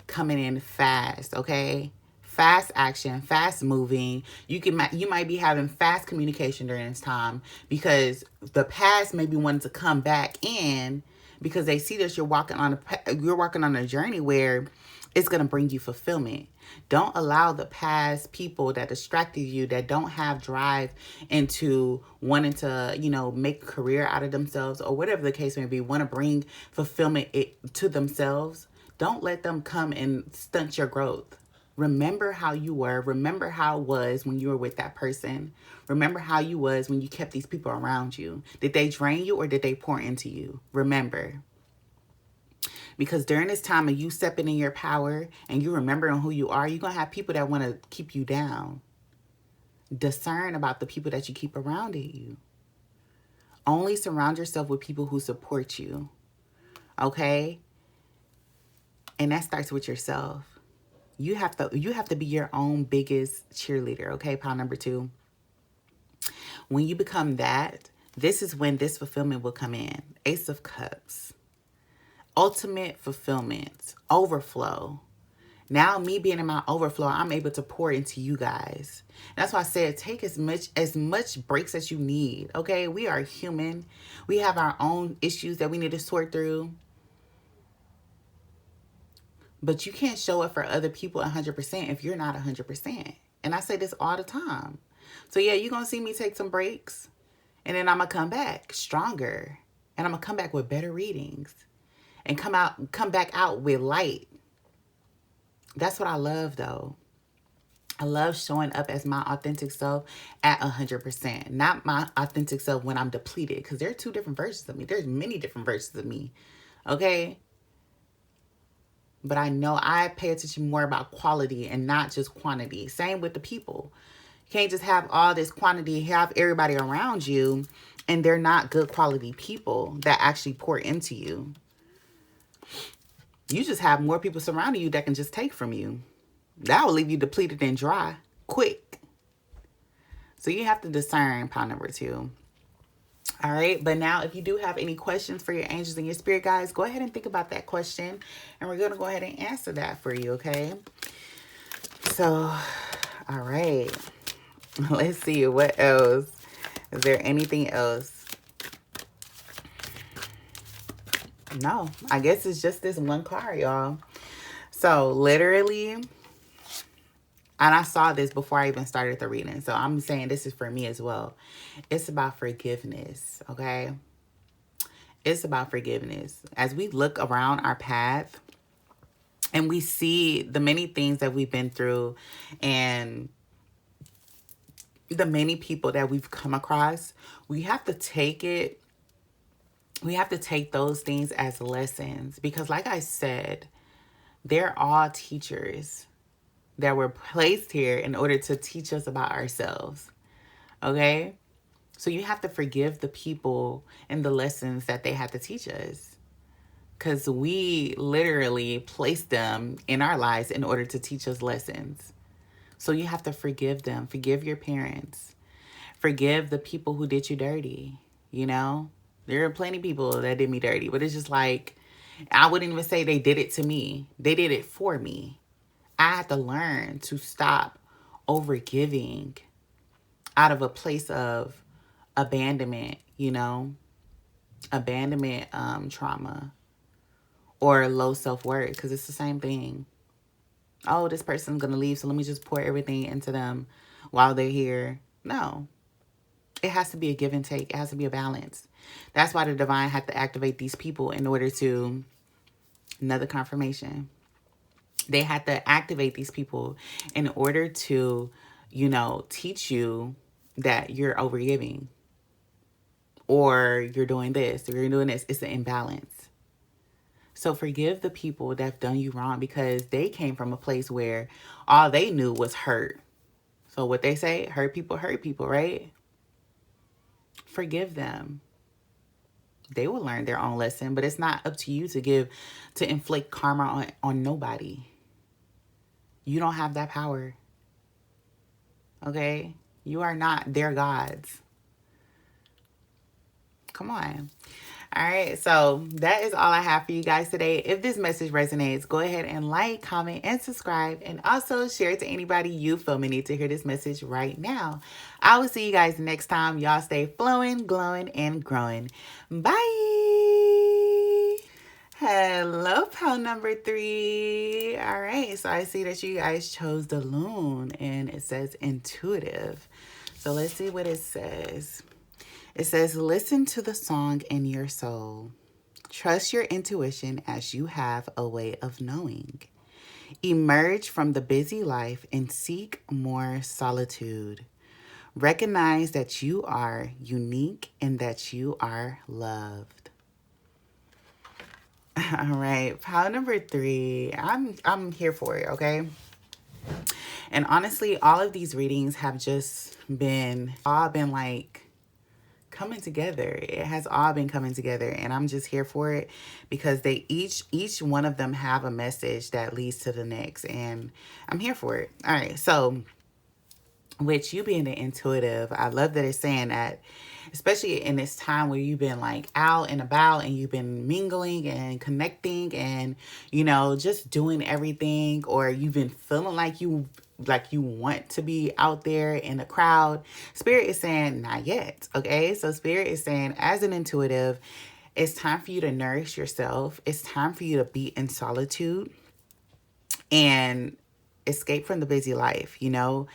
coming in fast, okay? Fast action, fast moving. You might be having fast communication during this time because the past may be wanting to come back in because they see that you're walking on a journey where it's going to bring you fulfillment. Don't allow the past people that distracted you, that don't have drive into wanting to, make a career out of themselves or whatever the case may be, want to bring fulfillment to themselves. Don't let them come and stunt your growth. Remember how you were. Remember how it was when you were with that person. Remember how you was when you kept these people around you. Did they drain you or did they pour into you? Remember. Because during this time of you stepping in your power and you remembering who you are, you're going to have people that want to keep you down. Discern about the people that you keep around you. Only surround yourself with people who support you. Okay? And that starts with yourself. You have to be your own biggest cheerleader, okay? Pile number 2. When you become that, this is when this fulfillment will come in. Ace of Cups. Ultimate fulfillment. Overflow. Now, me being in my overflow, I'm able to pour into you guys. That's why I said take as much breaks as you need, okay? We are human. We have our own issues that we need to sort through. But you can't show up for other people 100% if you're not 100%. And I say this all the time. So yeah, you're going to see me take some breaks. And then I'm going to come back stronger. And I'm going to come back with better readings. And come back out with light. That's what I love though. I love showing up as my authentic self at 100%. Not my authentic self when I'm depleted. Because there are two different versions of me. There's many different versions of me. Okay? But I know I pay attention more about quality and not just quantity. Same with the people. You can't just have all this quantity, have everybody around you, and they're not good quality people that actually pour into you. You just have more people surrounding you that can just take from you. That will leave you depleted and dry quick. So you have to discern, pile number 2. All right. But now if you do have any questions for your angels and your spirit guides, go ahead and think about that question. And we're going to go ahead and answer that for you. Okay. So, all right. Let's see what else. Is there anything else? No, I guess it's just this one card, y'all. So literally, and I saw this before I even started the reading. So I'm saying this is for me as well. It's about forgiveness, okay? It's about forgiveness. As we look around our path, and we see the many things that we've been through and the many people that we've come across, we have to take it, we have to take those things as lessons because, like I said, they're all teachers that were placed here in order to teach us about ourselves. Okay? So you have to forgive the people and the lessons that they had to teach us. Because we literally placed them in our lives in order to teach us lessons. So you have to forgive them. Forgive your parents. Forgive the people who did you dirty. You know? There are plenty of people that did me dirty. But it's just like, I wouldn't even say they did it to me. They did it for me. I had to learn to stop overgiving out of a place of abandonment, you know, abandonment trauma or low self-worth, because it's the same thing. Oh, this person's going to leave, so let me just pour everything into them while they're here. No, it has to be a give and take. It has to be a balance. That's why the divine had to activate these people in order to, another confirmation, they had to activate these people in order to, you know, teach you that you're overgiving or you're doing this or you're doing this. It's an imbalance. So forgive the people that have done you wrong because they came from a place where all they knew was hurt. So what they say, hurt people, right? Forgive them. They will learn their own lesson, but it's not up to you to inflict karma on nobody. You don't have that power. Okay? You are not their gods. Come on. All right, so that is all I have for you guys today. If this message resonates, go ahead and like, comment, and subscribe. And also share it to anybody you feel may need to hear this message right now. I will see you guys next time. Y'all stay flowing, glowing, and growing. Bye. Hello, pal number 3. All right, so I see that you guys chose the loon, and it says intuitive. So let's see what it says. It says, listen to the song in your soul. Trust your intuition as you have a way of knowing. Emerge from the busy life and seek more solitude. Recognize that you are unique and that you are loved. All right, pile number 3. I'm here for it, okay? And honestly, all of these readings have just been like coming together. It has all been coming together, and I'm just here for it because they each one of them have a message that leads to the next, and I'm here for it. All right, so with you being the intuitive, I love that it's saying that, especially in this time where you've been like out and about and you've been mingling and connecting and, you know, just doing everything, or you've been feeling like you want to be out there in the crowd. Spirit is saying not yet. Okay. So Spirit is saying, as an intuitive, it's time for you to nourish yourself. It's time for you to be in solitude and escape from the busy life, you know,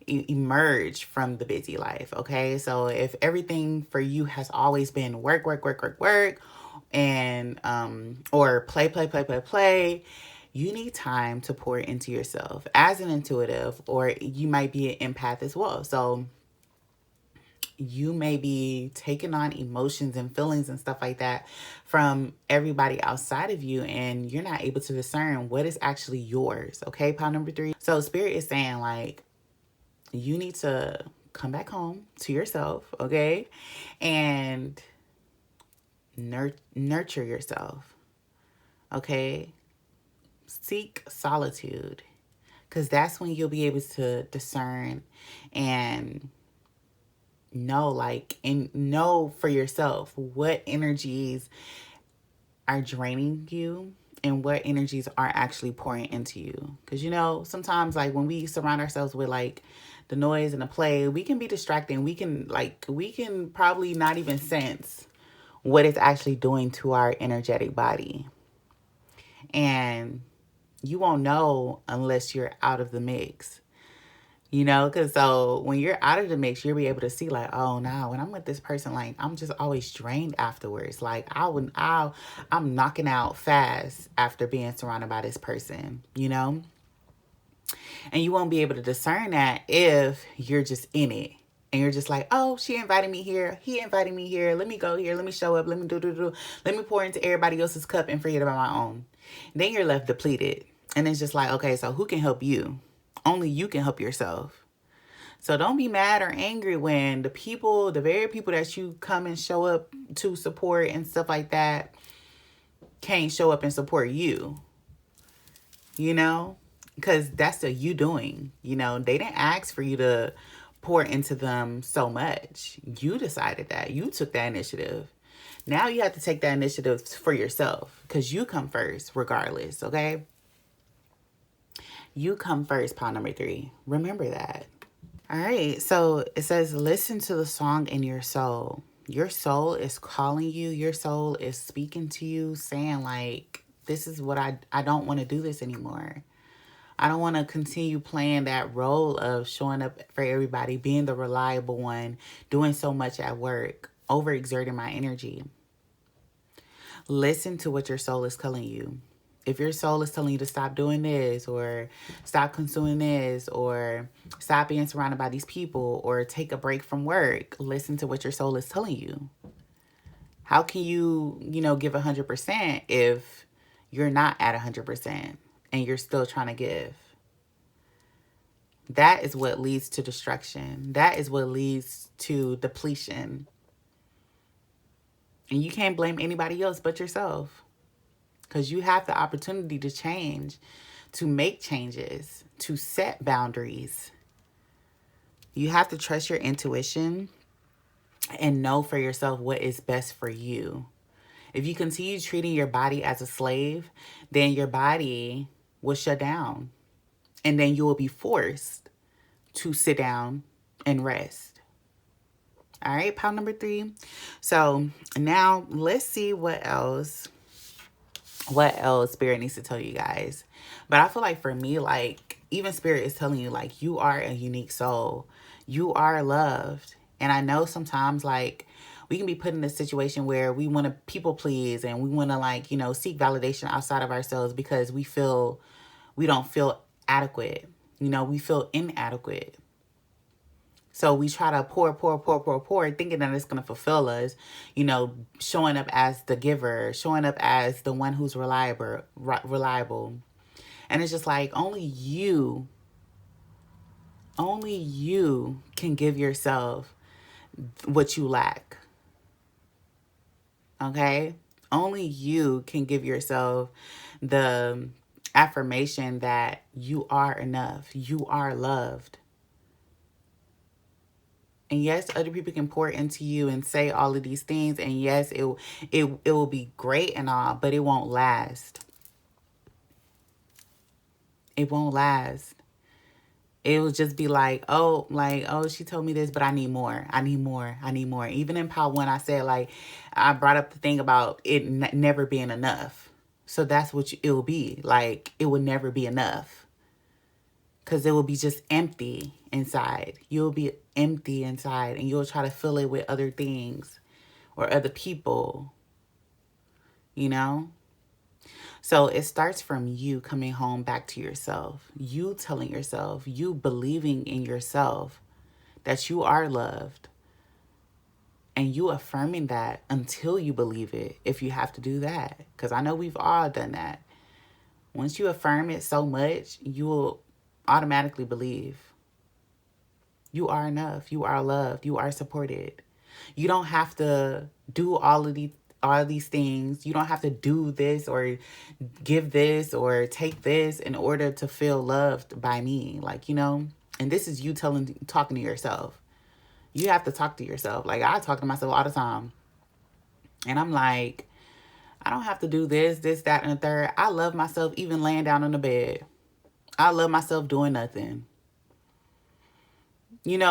emerge from the busy life. Okay. So if everything for you has always been work, and, or play, you need time to pour into yourself as an intuitive, or you might be an empath as well. So you may be taking on emotions and feelings and stuff like that from everybody outside of you, and you're not able to discern what is actually yours. Okay, pile number 3. So Spirit is saying, like, you need to come back home to yourself, okay, and nurture yourself, okay? Seek solitude, because that's when you'll be able to discern and know for yourself what energies are draining you and what energies are actually pouring into you. Because, you know, sometimes like when we surround ourselves with like the noise and the play, we can be distracting. We can probably not even sense what it's actually doing to our energetic body. And you won't know unless you're out of the mix. You know, because so when you're out of the mix, you'll be able to see like, oh no, when I'm with this person, like I'm just always drained afterwards. Like I'm knocking out fast after being surrounded by this person, you know? And you won't be able to discern that if you're just in it. And you're just like, oh, she invited me here. He invited me here. Let me go here. Let me show up. Let me do. Let me pour into everybody else's cup and forget about my own. Then you're left depleted. And it's just like, okay, so who can help you? Only you can help yourself. So don't be mad or angry when the very people that you come and show up to support and stuff like that, can't show up and support you. You know? Because that's the you doing. You know, they didn't ask for you to pour into them so much. You decided that. You took that initiative. Now you have to take that initiative for yourself because you come first regardless, okay? You come first, pile number 3. Remember that. All right, so it says, listen to the song in your soul. Your soul is calling you. Your soul is speaking to you, saying like, this is what I don't want to do this anymore. I don't want to continue playing that role of showing up for everybody, being the reliable one, doing so much at work, overexerting my energy. Listen to what your soul is telling you. If your soul is telling you to stop doing this or stop consuming this or stop being surrounded by these people or take a break from work, listen to what your soul is telling you. How can you, give 100% if you're not at 100% and you're still trying to give? That is what leads to destruction. That is what leads to depletion. And you can't blame anybody else but yourself. Because you have the opportunity to change, to make changes, to set boundaries. You have to trust your intuition and know for yourself what is best for you. If you continue treating your body as a slave, then your body will shut down. And then you will be forced to sit down and rest. All right, pile number 3. So now let's see what else Spirit needs to tell you guys. But I feel like for me, like even Spirit is telling you like you are a unique soul. You are loved. And I know sometimes like we can be put in a situation where we want to people please and we want to like, seek validation outside of ourselves because we don't feel adequate. We feel inadequate. So we try to pour, thinking that it's going to fulfill us, showing up as the giver, showing up as the one who's reliable. And it's just like only you can give yourself what you lack. Okay? Only you can give yourself the affirmation that you are enough. You are loved. And yes, other people can pour into you and say all of these things. And yes, it will be great and all, but it won't last. It won't last. It will just be like, oh, she told me this, but I need more. I need more. I need more. Even in part 1, I said, like, I brought up the thing about it never being enough. So that's what it will be. Like, it will never be enough. Because it will be just empty inside. You'll be empty inside and you'll try to fill it with other things or other people, So it starts from you coming home back to yourself, you telling yourself, you believing in yourself that you are loved and you affirming that until you believe it, if you have to do that. Because I know we've all done that. Once you affirm it so much, you will automatically believe. You are enough. You are loved. You are supported. You don't have to do all of these things. You don't have to do this or give this or take this in order to feel loved by me. Like, and this is you talking to yourself. You have to talk to yourself. Like I talk to myself all the time. And I'm like, I don't have to do this, that, and the third. I love myself even laying down on the bed. I love myself doing nothing.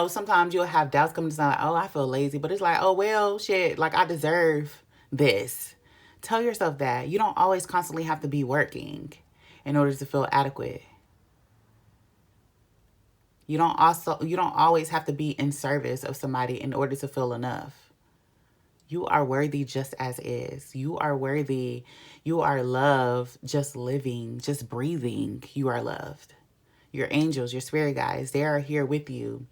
Sometimes you'll have doubts coming to sound like, oh, I feel lazy. But it's like, oh, well, shit, like I deserve this. Tell yourself that. You don't always constantly have to be working in order to feel adequate. You don't always have to be in service of somebody in order to feel enough. You are worthy just as is. You are worthy. You are loved just living, just breathing. You are loved. Your angels, your spirit guides, they are here with you,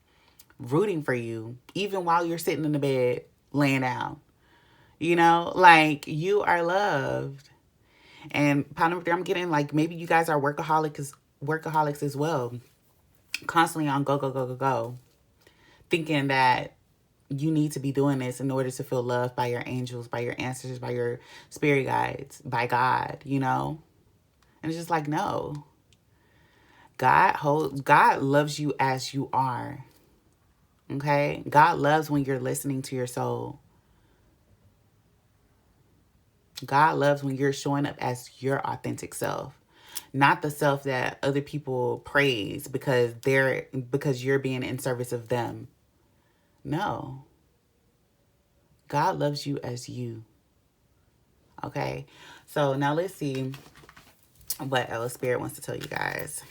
rooting for you, even while you're sitting in the bed, laying down. You know, like you are loved. And pound number three, I'm getting like maybe you guys are workaholics as well. Constantly on go, go, go, go, go. Thinking that you need to be doing this in order to feel loved by your angels, by your ancestors, by your spirit guides, by God, you know? And it's just like, no. God loves you as you are. Okay? God loves when you're listening to your soul. God loves when you're showing up as your authentic self, not the self that other people praise because you're being in service of them. No. God loves you as you. Okay? So now let's see what else Spirit wants to tell you guys.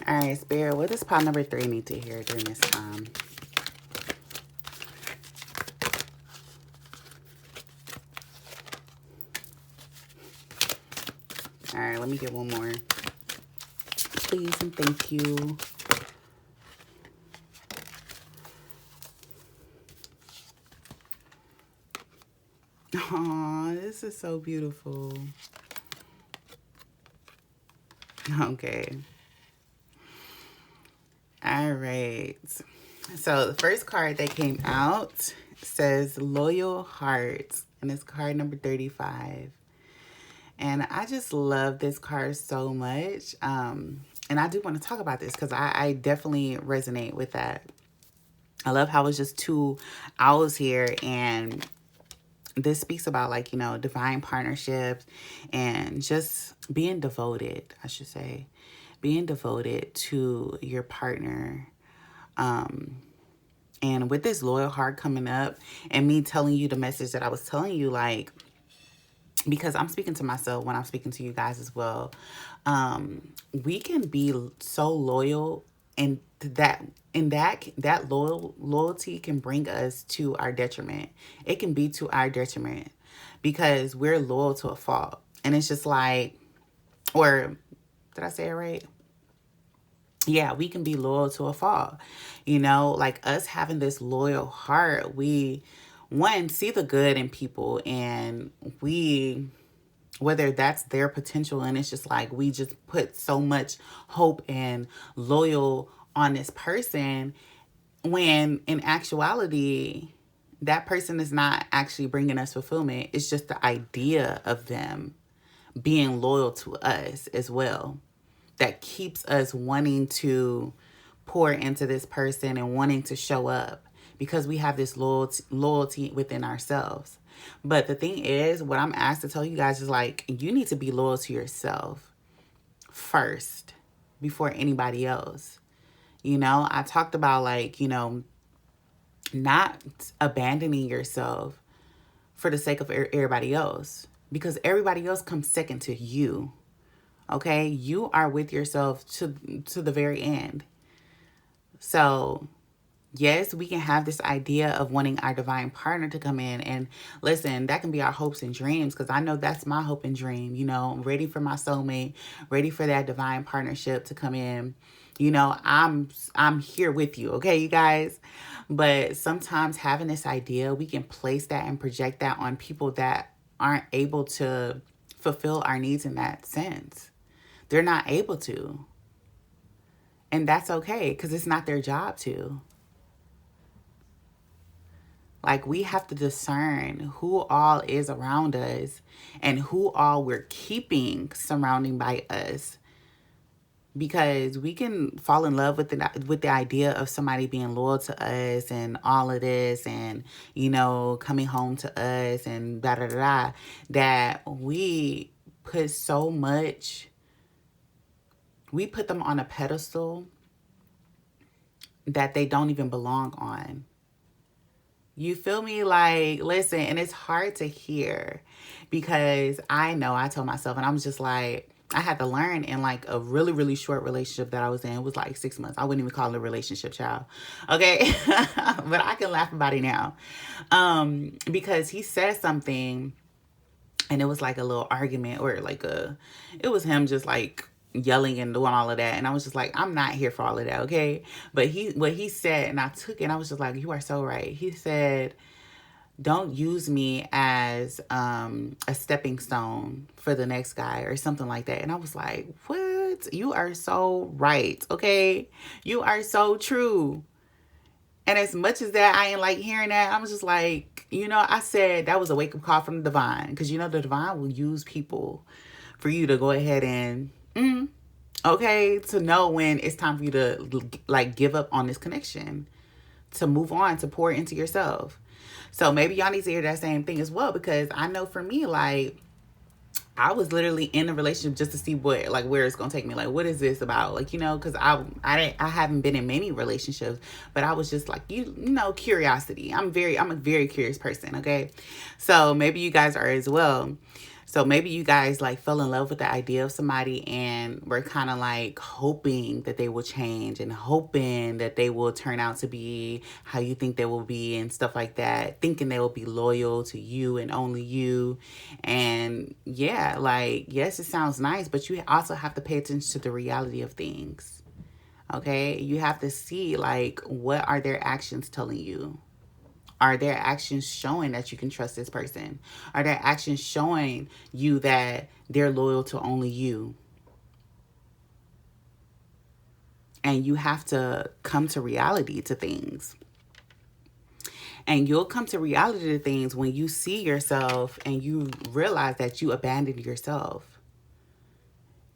All right, Spirit, what does pile number 3 need to hear during this time? All right, let me get one more. Please and thank you. Aw, this is so beautiful. Okay. All right. So the first card that came out says Loyal Heart, and it's card number 35. And I just love this card so much. And I do want to talk about this because I definitely resonate with that. I love how it's just 2 owls here, and this speaks about, like, you know, divine partnerships and just being devoted, I should say. Being devoted to your partner. And with this loyal heart coming up and me telling you the message that I was telling you, like, because I'm speaking to myself when I'm speaking to you guys as well. We can be so loyal, and that loyalty can bring us to our detriment. It can be to our detriment because we're loyal to a fault. And it's just like, or did I say it right? Yeah, we can be loyal to a fault. You know, like us having this loyal heart, we, one, see the good in people, and we, whether that's their potential, and it's just like we just put so much hope and loyal on this person, when in actuality, that person is not actually bringing us fulfillment. It's just the idea of them being loyal to us as well that keeps us wanting to pour into this person and wanting to show up, because we have this loyalty within ourselves. But the thing is, what I'm asked to tell you guys is, like, you need to be loyal to yourself first before anybody else. You know, I talked about, like, you know, not abandoning yourself for the sake of everybody else, because everybody else comes second to you. Okay? You are with yourself to the very end. So, yes, we can have this idea of wanting our divine partner to come in. And listen, that can be our hopes and dreams, because I know that's my hope and dream. You know, I'm ready for my soulmate, ready for that divine partnership to come in. You know, I'm here with you, okay, you guys? But sometimes having this idea, we can place that and project that on people that aren't able to fulfill our needs in that sense. They're not able to. And that's okay, because it's not their job to. Like, we have to discern who all is around us and who all we're keeping surrounding by us because we can fall in love with the idea of somebody being loyal to us and all of this, and coming home to us and da da da da, that put so much we put them on a pedestal that they don't even belong on. You feel me? Like, listen, and it's hard to hear, because I know I told myself, and I was just like, I had to learn in like a really, really short relationship that I was in. It was like 6 months. I wouldn't even call it a relationship, child. Okay. But I can laugh about it now. Because he said something, and it was like a little argument, or like it was him just like yelling and doing all of that, and I was just like, I'm not here for all of that, okay? But what he said, and I took it, and I was just like, you are so right. He said, don't use me as a stepping stone for the next guy, or something like that. And I was like, what? You are so right, okay? You are so true. And as much as that I ain't like hearing that, I was just like, I said that was a wake-up call from the divine. Because the divine will use people for you to go ahead and, okay, to know when it's time for you to like give up on this connection, to move on, to pour into yourself. So maybe y'all need to hear that same thing as well, because I know for me, like, I was literally in a relationship just to see where it's gonna take me. Like, what is this about? Like, because I haven't been in many relationships, but I was just like, curiosity. I'm a very curious person. Okay, so maybe you guys are as well. So maybe you guys like fell in love with the idea of somebody, and were kind of like hoping that they will change, and hoping that they will turn out to be how you think they will be, and stuff like that, thinking they will be loyal to you and only you. And yeah, like, yes, it sounds nice, but you also have to pay attention to the reality of things. Okay? You have to see, like, what are their actions telling you? Are their actions showing that you can trust this person? Are their actions showing you that they're loyal to only you? And you have to come to reality to things. And you'll come to reality to things when you see yourself and you realize that you abandoned yourself.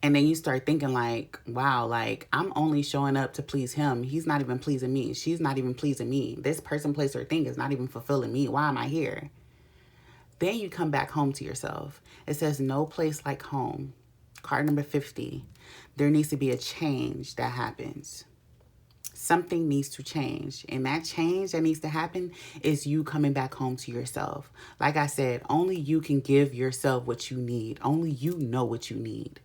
And then you start thinking like, wow, like, I'm only showing up to please him. He's not even pleasing me. She's not even pleasing me. This person, place, or thing is not even fulfilling me. Why am I here? Then you come back home to yourself. It says no place like home. Card number 50. There needs to be a change that happens. Something needs to change. And that change that needs to happen is you coming back home to yourself. Like I said, only you can give yourself what you need. Only you know what you need.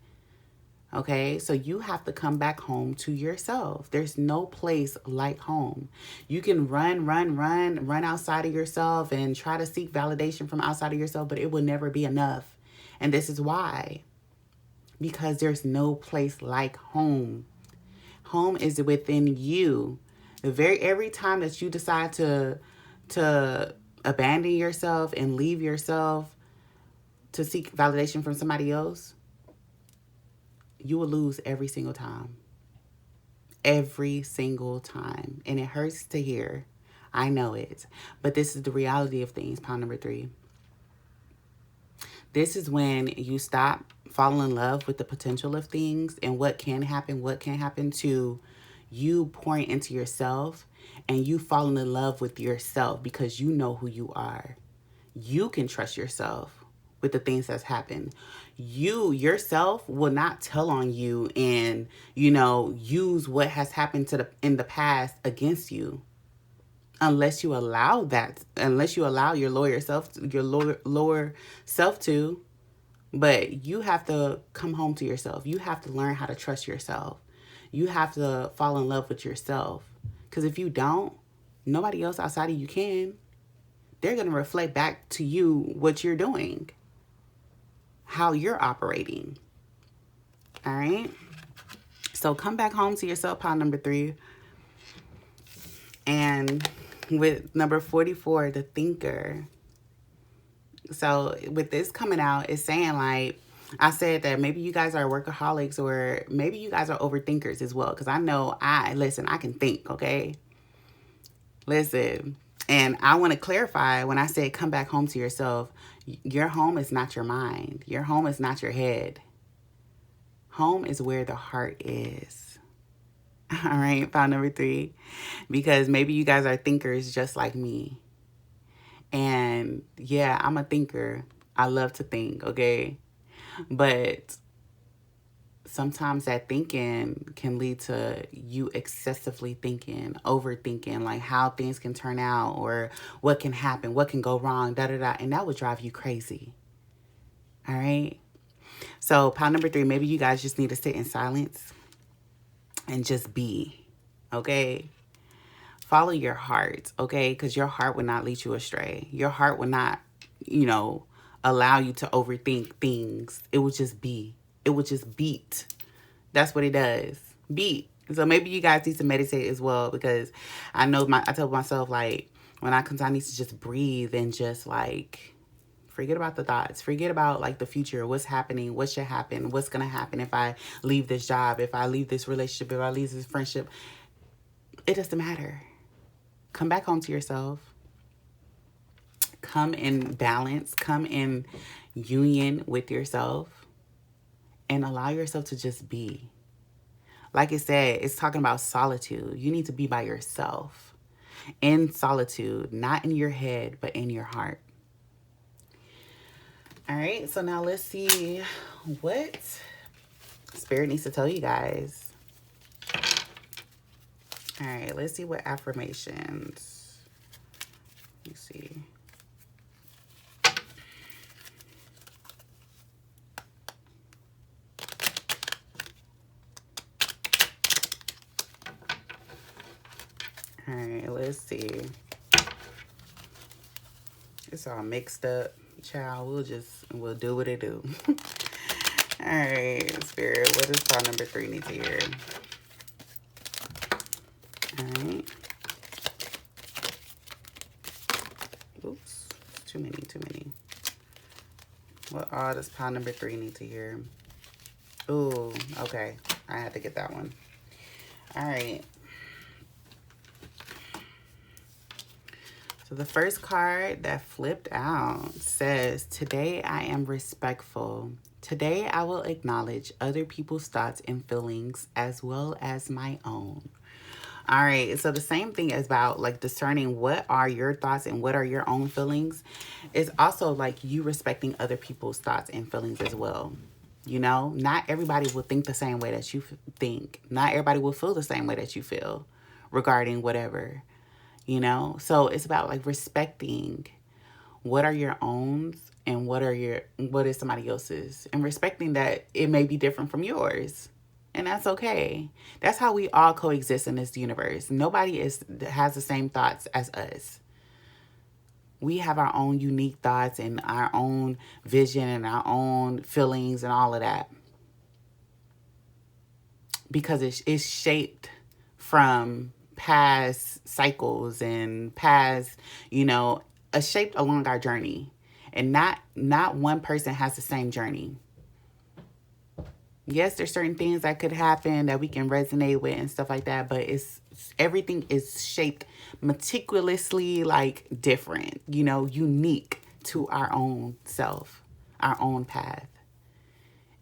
Okay, so you have to come back home to yourself. There's no place like home. You can run outside of yourself and try to seek validation from outside of yourself, but it will never be enough. And this is why. Because there's no place like home. Home is within you. Every time that you decide to abandon yourself and leave yourself to seek validation from somebody else, you will lose every single time. Every single time. And it hurts to hear. I know it. But this is the reality of things, pound number 3. This is when you stop falling in love with the potential of things and what can happen, to you pouring into yourself, and you falling in love with yourself because you know who you are. You can trust yourself with the things that's happened. You yourself will not tell on you and, use what has happened in the past against you. Unless you allow your lower self to. But you have to come home to yourself. You have to learn how to trust yourself. You have to fall in love with yourself. Because if you don't, nobody else outside of you can. They're going to reflect back to you what you're doing, how you're operating. All right? So come back home to yourself, pile number 3. And with number 44, the thinker. So with this coming out, it's saying, like, I said that maybe you guys are workaholics, or maybe you guys are overthinkers as well. Because I know I can think, okay? Listen. And I want to clarify, when I say come back home to yourself, your home is not your mind. Your home is not your head. Home is where the heart is. All right, file number 3. Because maybe you guys are thinkers just like me. And yeah, I'm a thinker. I love to think, okay? But sometimes that thinking can lead to you excessively thinking, overthinking, like how things can turn out or what can happen, what can go wrong, da da da. And that would drive you crazy. All right? So, pile number 3, maybe you guys just need to sit in silence and just be, okay? Follow your heart, okay? Because your heart will not lead you astray. Your heart will not, allow you to overthink things. It will just be. It will just beat. That's what it does. Beat. So maybe you guys need to meditate as well, because I know I tell myself, like, when I come down, I need to just breathe and just, like, forget about the thoughts. Forget about, like, the future, what's happening, what should happen, what's going to happen if I leave this job, if I leave this relationship, if I leave this friendship. It doesn't matter. Come back home to yourself. Come in balance. Come in union with yourself. And allow yourself to just be. Like I said, it's talking about solitude. You need to be by yourself. In solitude. Not in your head, but in your heart. All right. So now let's see what Spirit needs to tell you guys. All right. Let's see what affirmations. Let me see. All right, let's see. It's all mixed up. Child, we'll do what it do. All right, Spirit, what does file number 3 need to hear? All right. Oops, too many. What all does pile number 3 need to hear? Ooh, okay. I had to get that one. All right. So the first card that flipped out says, today I am respectful. Today I will acknowledge other people's thoughts and feelings as well as my own. All right, so the same thing is about, like, discerning what are your thoughts and what are your own feelings. It's also like you respecting other people's thoughts and feelings as well. Not everybody will think the same way that you think. Not everybody will feel the same way that you feel regarding whatever. So it's about, like, respecting what are your own and what is somebody else's, and respecting that it may be different from yours, and that's okay. That's how we all coexist in this universe. Nobody has the same thoughts as us. We have our own unique thoughts and our own vision and our own feelings and all of that, because it's shaped from past cycles and past, shaped along our journey. And not one person has the same journey. Yes, there's certain things that could happen that we can resonate with and stuff like that, but everything is shaped meticulously, like, different, unique to our own self, our own path.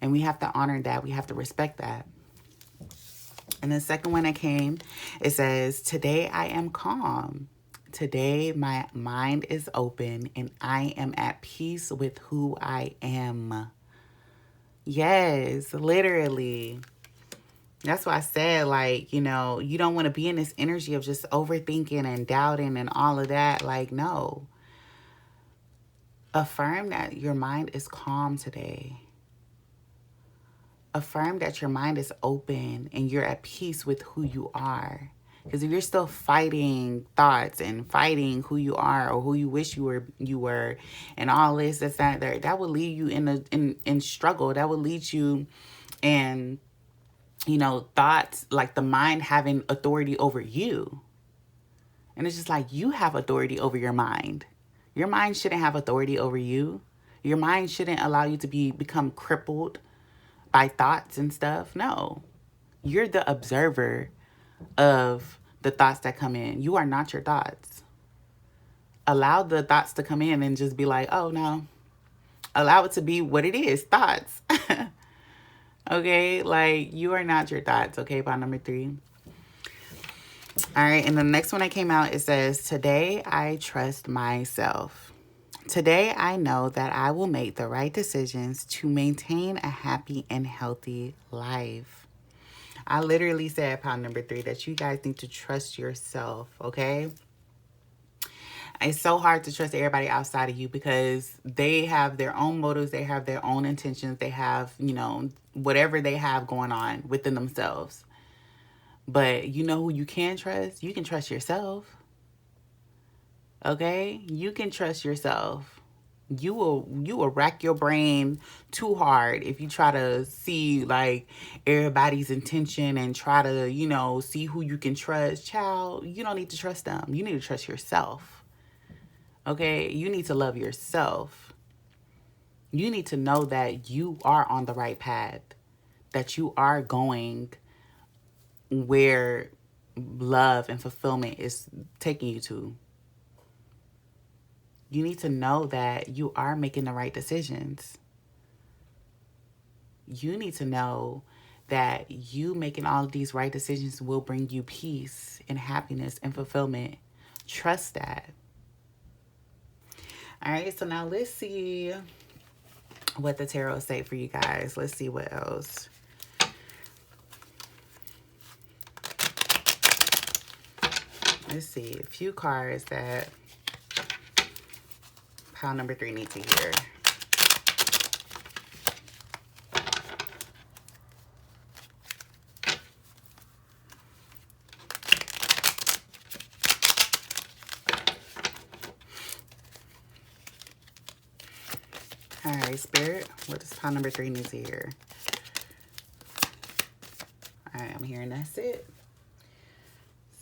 And we have to honor that. We have to respect that. And the second one that came, it says, today I am calm. Today my mind is open and I am at peace with who I am. Yes, literally. That's why I said, like, you don't want to be in this energy of just overthinking and doubting and all of that. Like, no. Affirm that your mind is calm today. Affirm that your mind is open and you're at peace with who you are. Because if you're still fighting thoughts and fighting who you are or who you wish you were, and all this, that will lead you in struggle. That will lead you in, thoughts, like the mind having authority over you. And it's just like, you have authority over your mind. Your mind shouldn't have authority over you. Your mind shouldn't allow you to become crippled by thoughts and stuff. No, you're the observer of the thoughts that come in. You are not your thoughts. Allow the thoughts to come in and just be like, oh no. Allow it to be what it is, thoughts. Okay, like you are not your thoughts. Okay, pile number 3. All right, and the next one that came out, it says, today I trust myself. Today I know that I will make the right decisions to maintain a happy and healthy life. I literally said, pile number 3, that you guys need to trust yourself, okay? It's so hard to trust everybody outside of you because they have their own motives, they have their own intentions, they have, whatever they have going on within themselves. But you know who you can trust? You can trust yourself. Okay? You can trust yourself. You will rack your brain too hard if you try to see like everybody's intention and try to, see who you can trust. Child, you don't need to trust them. You need to trust yourself. Okay? You need to love yourself. You need to know that you are on the right path, that you are going where love and fulfillment is taking you to. You need to know that you are making the right decisions. You need to know that you making all of these right decisions will bring you peace and happiness and fulfillment. Trust that. All right, so now let's see what the tarot say for you guys. Let's see what else. Let's see a few cards that pile number 3 needs to hear. All right, Spirit, what does pile number 3 need to hear? All right, I'm hearing that's it.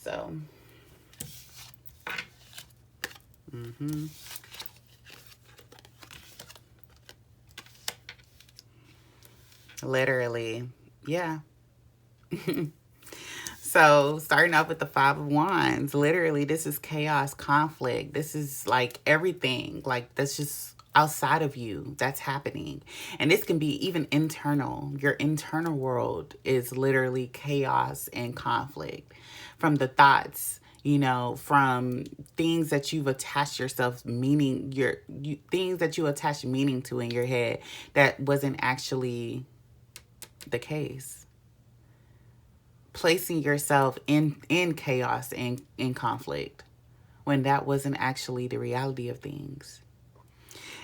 So, literally, yeah. So, starting off with the 5 of Wands, literally, this is chaos, conflict. This is like everything. Like, that's just outside of you that's happening. And this can be even internal. Your internal world is literally chaos and conflict from the thoughts, from things that you've attached yourself meaning, things that you attach meaning to in your head that wasn't actually the case. Placing yourself in chaos and in conflict when that wasn't actually the reality of things.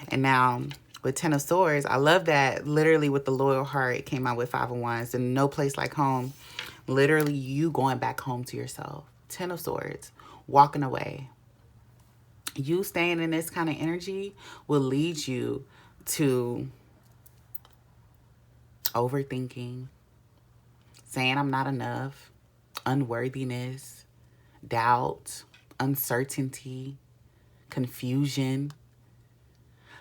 And now with 10 of Swords, I love that literally with the loyal heart, it came out with 5 of Wands and no place like home. Literally you going back home to yourself. 10 of Swords, walking away. You staying in this kind of energy will lead you to overthinking, saying I'm not enough, unworthiness, doubt, uncertainty, confusion.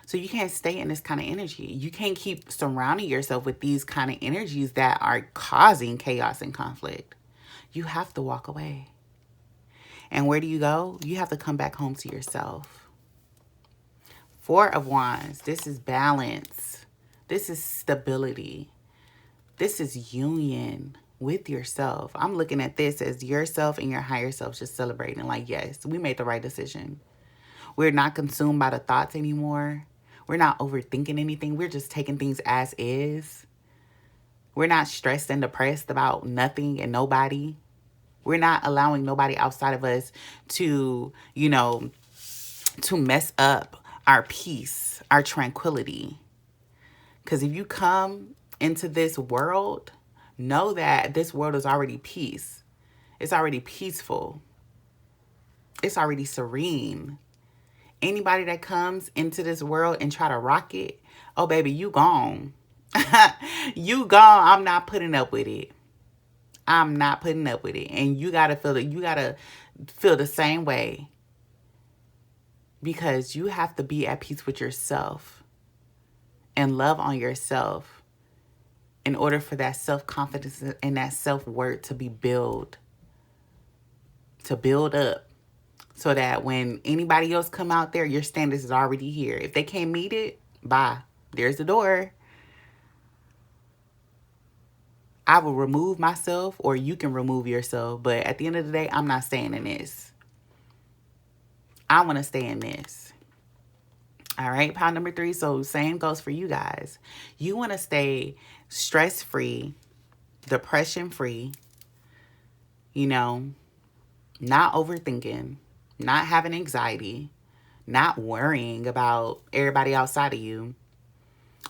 So you can't stay in this kind of energy. You can't keep surrounding yourself with these kind of energies that are causing chaos and conflict. You have to walk away. And where do you go? You have to come back home to yourself. 4 of Wands. This is balance. This is stability. This is union with yourself. I'm looking at this as yourself and your higher self just celebrating. Like, yes, we made the right decision. We're not consumed by the thoughts anymore. We're not overthinking anything. We're just taking things as is. We're not stressed and depressed about nothing and nobody. We're not allowing nobody outside of us to, to mess up our peace, our tranquility. Because if you come into this world, know that this world is already peace. It's already peaceful. It's already serene. Anybody that comes into this world and try to rock it, oh, baby, you gone. You gone. I'm not putting up with it. I'm not putting up with it. And you got to feel the same way. Because you have to be at peace with yourself and love on yourself in order for that self-confidence and that self-worth to be built, to build up, so that when anybody else come out there, your standards is already here. If they can't meet it, bye. There's the door. I will remove myself or you can remove yourself. But at the end of the day, I'm not staying in this. I want to stay in this. All right, pile number 3. So same goes for you guys. You want to stay stress-free, depression-free, you know, not overthinking, not having anxiety, not worrying about everybody outside of you.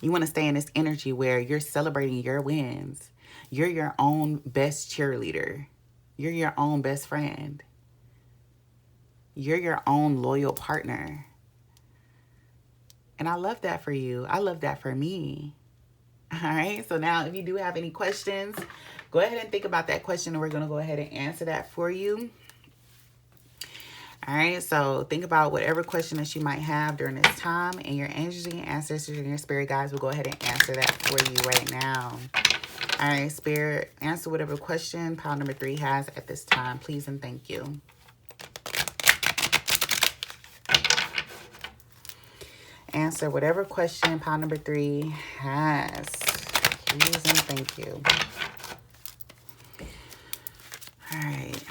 You want to stay in this energy where you're celebrating your wins. You're your own best cheerleader. You're your own best friend. You're your own loyal partner. And I love that for you. I love that for me. All right. So now if you do have any questions, go ahead and think about that question and we're going to go ahead and answer that for you. All right. So think about whatever question that you might have during this time, and your angels and your ancestors and your spirit guides will go ahead and answer that for you right now. All right, Spirit, answer whatever question pile number 3 has at this time, please and thank you. Answer whatever question pile number 3 has, please and thank you. All right,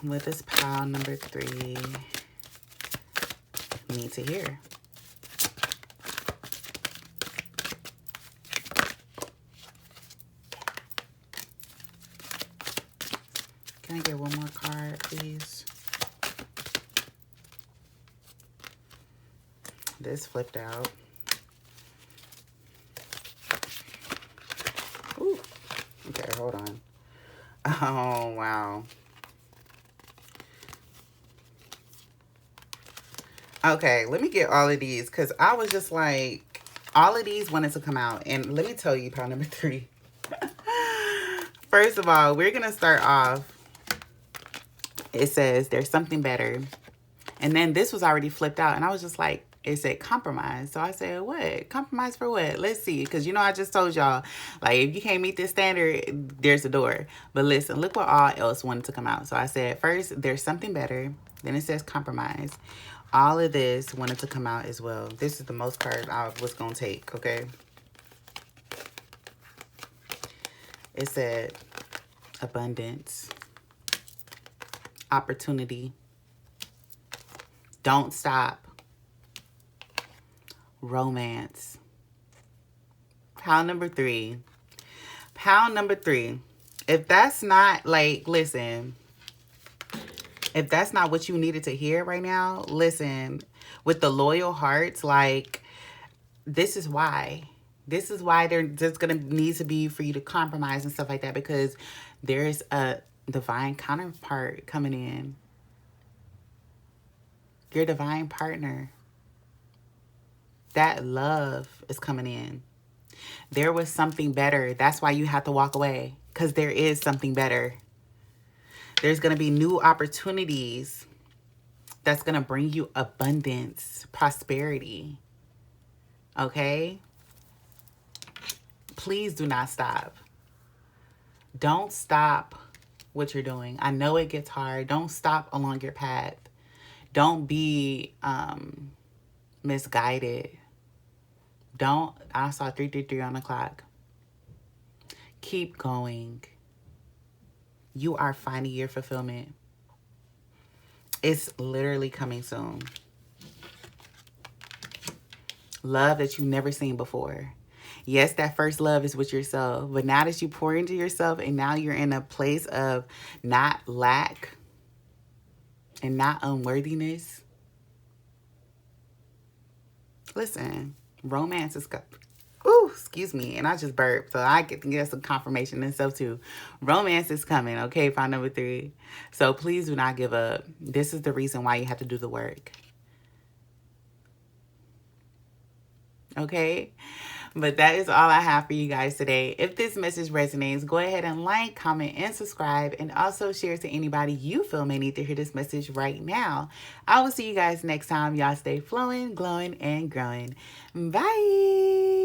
what does pile number 3 need to hear? Can I get one more card, please? This flipped out. Ooh. Okay, hold on. Oh, wow. Okay, let me get all of these because I was just like, all of these wanted to come out. And let me tell you, pile number 3. First of all, we're going to start off. It says there's something better. And then this was already flipped out. And I was just like, it said compromise. So I said, what? Compromise for what? Let's see. Because, you know, I just told y'all, like, if you can't meet this standard, there's a door. But listen, look what all else wanted to come out. So I said, first, there's something better. Then it says compromise. All of this wanted to come out as well. This is the most cards I was going to take, okay? It said abundance. Opportunity. Don't stop. Romance. Pile number 3. Pile number 3. If that's not, like, listen, if that's not what you needed to hear right now, listen, with the loyal hearts, like, this is why. This is why there's going to need to be for you to compromise and stuff like that, because there's a divine counterpart coming in. Your divine partner. That love is coming in. There was something better. That's why you have to walk away, because there is something better. There's going to be new opportunities that's going to bring you abundance, prosperity. Okay? Please do not stop. Don't stop what you're doing. I know it gets hard. Don't stop along your path. Don't be misguided. Don't. I saw 333 on the clock. Keep going. You are finding your fulfillment. It's literally coming soon. Love that you've never seen before. Yes, that first love is with yourself. But now that you pour into yourself and now you're in a place of not lack and not unworthiness. Listen, romance is coming. Ooh, excuse me. And I just burped. So I get some confirmation and stuff too. Romance is coming. Okay, pile number 3. So please do not give up. This is the reason why you have to do the work. Okay? But that is all I have for you guys today. If this message resonates, go ahead and like, comment, and subscribe. And also share to anybody you feel may need to hear this message right now. I will see you guys next time. Y'all stay flowing, glowing, and growing. Bye.